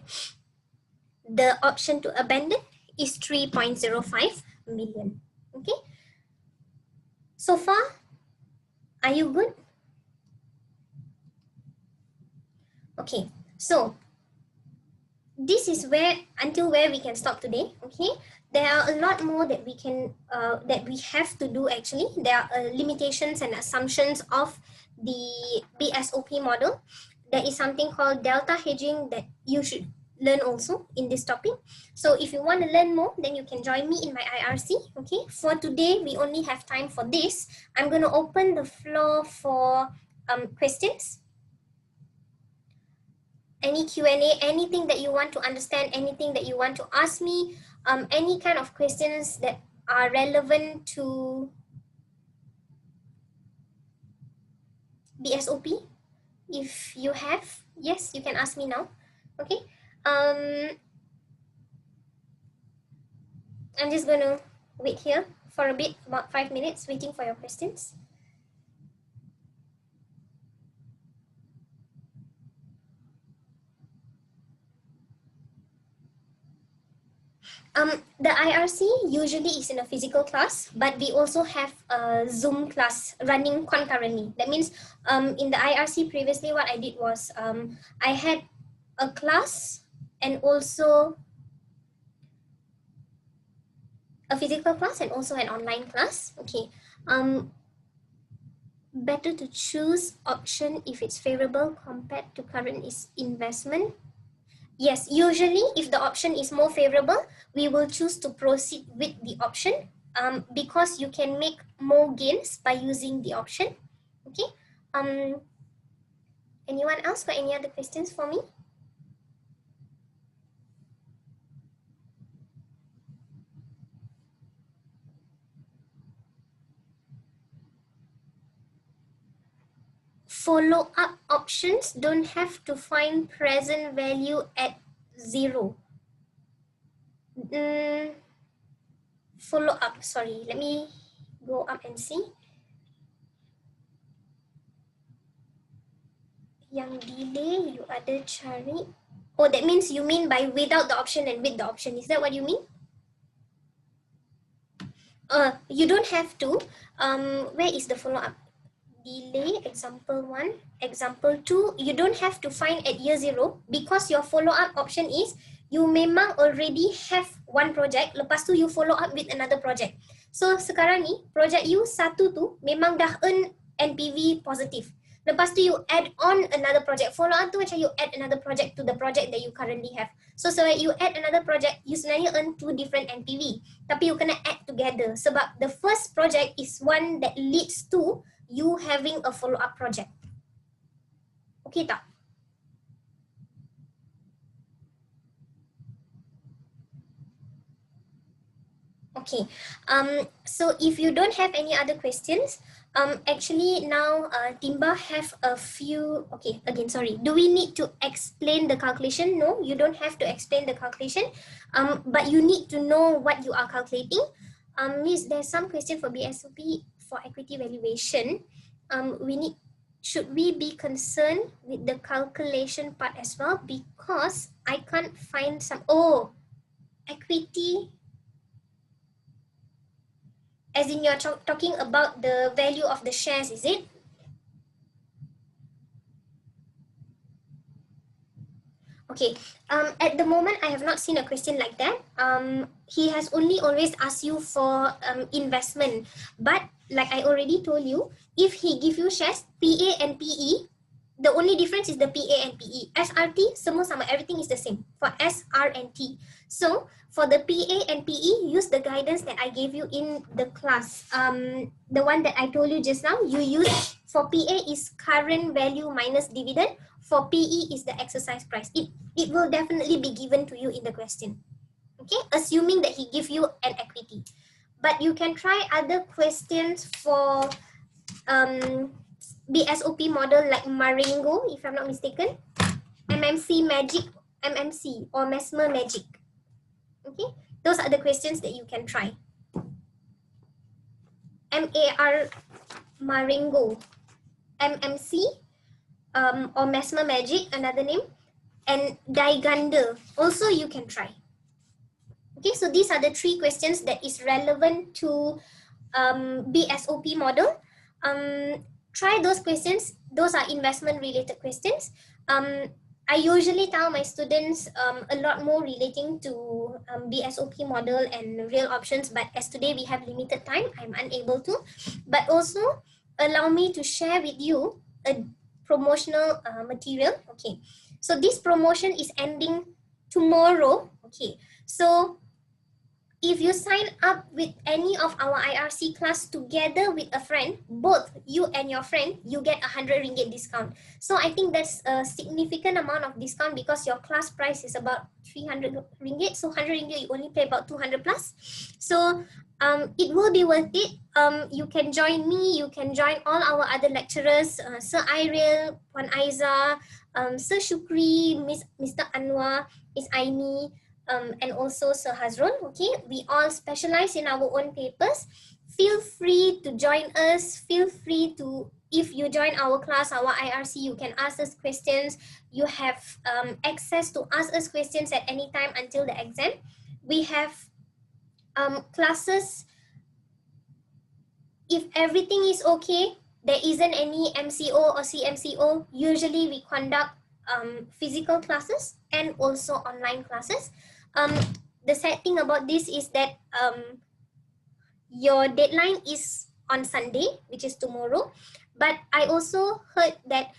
A: the option to abandon is 3.05 million. Okay. So far, are you good? Okay. So this is where, until where we can stop today. Okay. there are a lot more that we can that we have to do. Actually, there are limitations and assumptions of the BSOP model. There is something called delta hedging that you should learn also in this topic. So if you want to learn more, then you can join me in my IRC. Okay, for today we only have time for this. I'm going to open the floor for questions, any Q&A, anything that you want to understand, anything that you want to ask me, any kind of questions that are relevant to BSOP. If you have, yes, you can ask me now. Okay. I'm just going to wait here for a bit, about 5 minutes, waiting for your questions. The IRC usually is in a physical class, but we also have a Zoom class running concurrently. That means in the IRC previously, what I did was I had a class and also a physical class and also an online class. Okay. Better to choose option if it's favorable compared to current investment. Yes, usually if the option is more favorable, we will choose to proceed with the option because you can make more gains by using the option. Okay. Anyone else got any other questions for me? Follow-up options don't have to find present value at 0. Follow-up, sorry, let me go up and see. Yang delay, you ada cari. Oh, that means you mean by without the option and with the option. Is that what you mean? You don't have to. Where is the follow-up? Delay, example 1, example 2. You don't have to find at year 0 because your follow-up option is you memang already have one project, lepas tu you follow up with another project. So sekarang ni, project you satu tu memang dah earn NPV positif. Lepas tu you add on another project. Follow up tu macam you add another project to the project that you currently have. So you add another project, you sebenarnya earn 2 different NPV. Tapi you kena add together sebab the first project is one that leads to you having a follow-up project. Okay tak? Okay. So if you don't have any other questions, actually now TYMBA have a few, okay, again, sorry. Do we need to explain the calculation? No, you don't have to explain the calculation, but you need to know what you are calculating. Miss, there's some question for BSOP for equity valuation. Should we be concerned with the calculation part as well? Because I can't find some, equity, as in you're talking about the value of the shares, is it? Okay, at the moment, I have not seen a question like that. He has only always asked you for investment. But like I already told you, if he give you shares, PA and PE, the only difference is the PA and PE. SRT, semua sama, everything is the same for S, R, and T. So for the PA and PE, use the guidance that I gave you in the class. The one that I told you just now, you use for PA is current value minus dividend. For PE is the exercise price. It will definitely be given to you in the question. Okay, assuming that he give you an equity. But you can try other questions for BSOP model like Marengo, if I'm not mistaken, MMC Magic, MMC or Mesmer Magic. Okay, those are the questions that you can try. MAR Marengo, MMC or Mesmer Magic, another name, and Diganda, also you can try. Okay, so these are the 3 questions that is relevant to BSOP model. Try those questions. Those are investment related questions. I usually tell my students a lot more relating to BSOP model and real options, but as today we have limited time, I'm unable to. But also allow me to share with you a promotional material. Okay, so this promotion is ending tomorrow. Okay, so if you sign up with any of our IRC class together with a friend, both you and your friend, you get 100 ringgit discount. So I think that's a significant amount of discount because your class price is about 300 ringgit. So 100 ringgit, you only pay about 200 plus. So it will be worth it. You can join me, you can join all our other lecturers, Sir Iril, Puan Aiza, Sir Shukri, Mr. Anwar, Miss Aini, and also Sir Hazrul. Okay, we all specialize in our own papers. Feel free to join us. Feel free to, if you join our class, our IRC, you can ask us questions. You have access to ask us questions at any time until the exam. We have classes. If everything is okay, there isn't any MCO or CMCO. Usually we conduct physical classes and also online classes. The sad thing about this is that your deadline is on Sunday, which is tomorrow. But I also heard that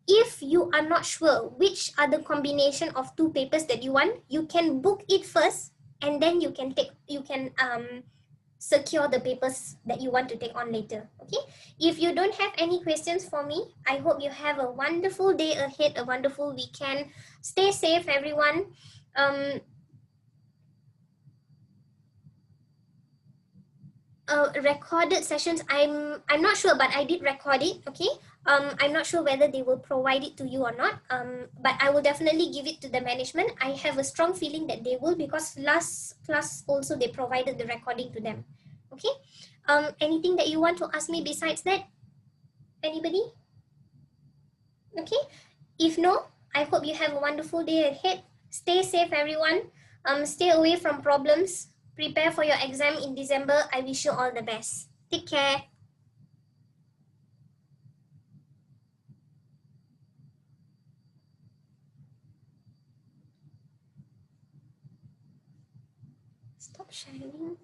A: if you are not sure which are the combination of two papers that you want, you can book it first, and then you can secure the papers that you want to take on later. Okay, if you don't have any questions for me, I hope you have a wonderful day ahead, a wonderful weekend. Stay safe, everyone. Recorded sessions, I'm not sure, but I did record it. Okay, I'm not sure whether they will provide it to you or not, but I will definitely give it to the management. I have a strong feeling that they will, because last class also they provided the recording to them. Okay, anything that you want to ask me besides that? Anybody? Okay, if no, I hope you have a wonderful day ahead. Stay safe, everyone. Stay away from problems. Prepare for your exam in December. I wish you all the best. Take care. Stop sharing.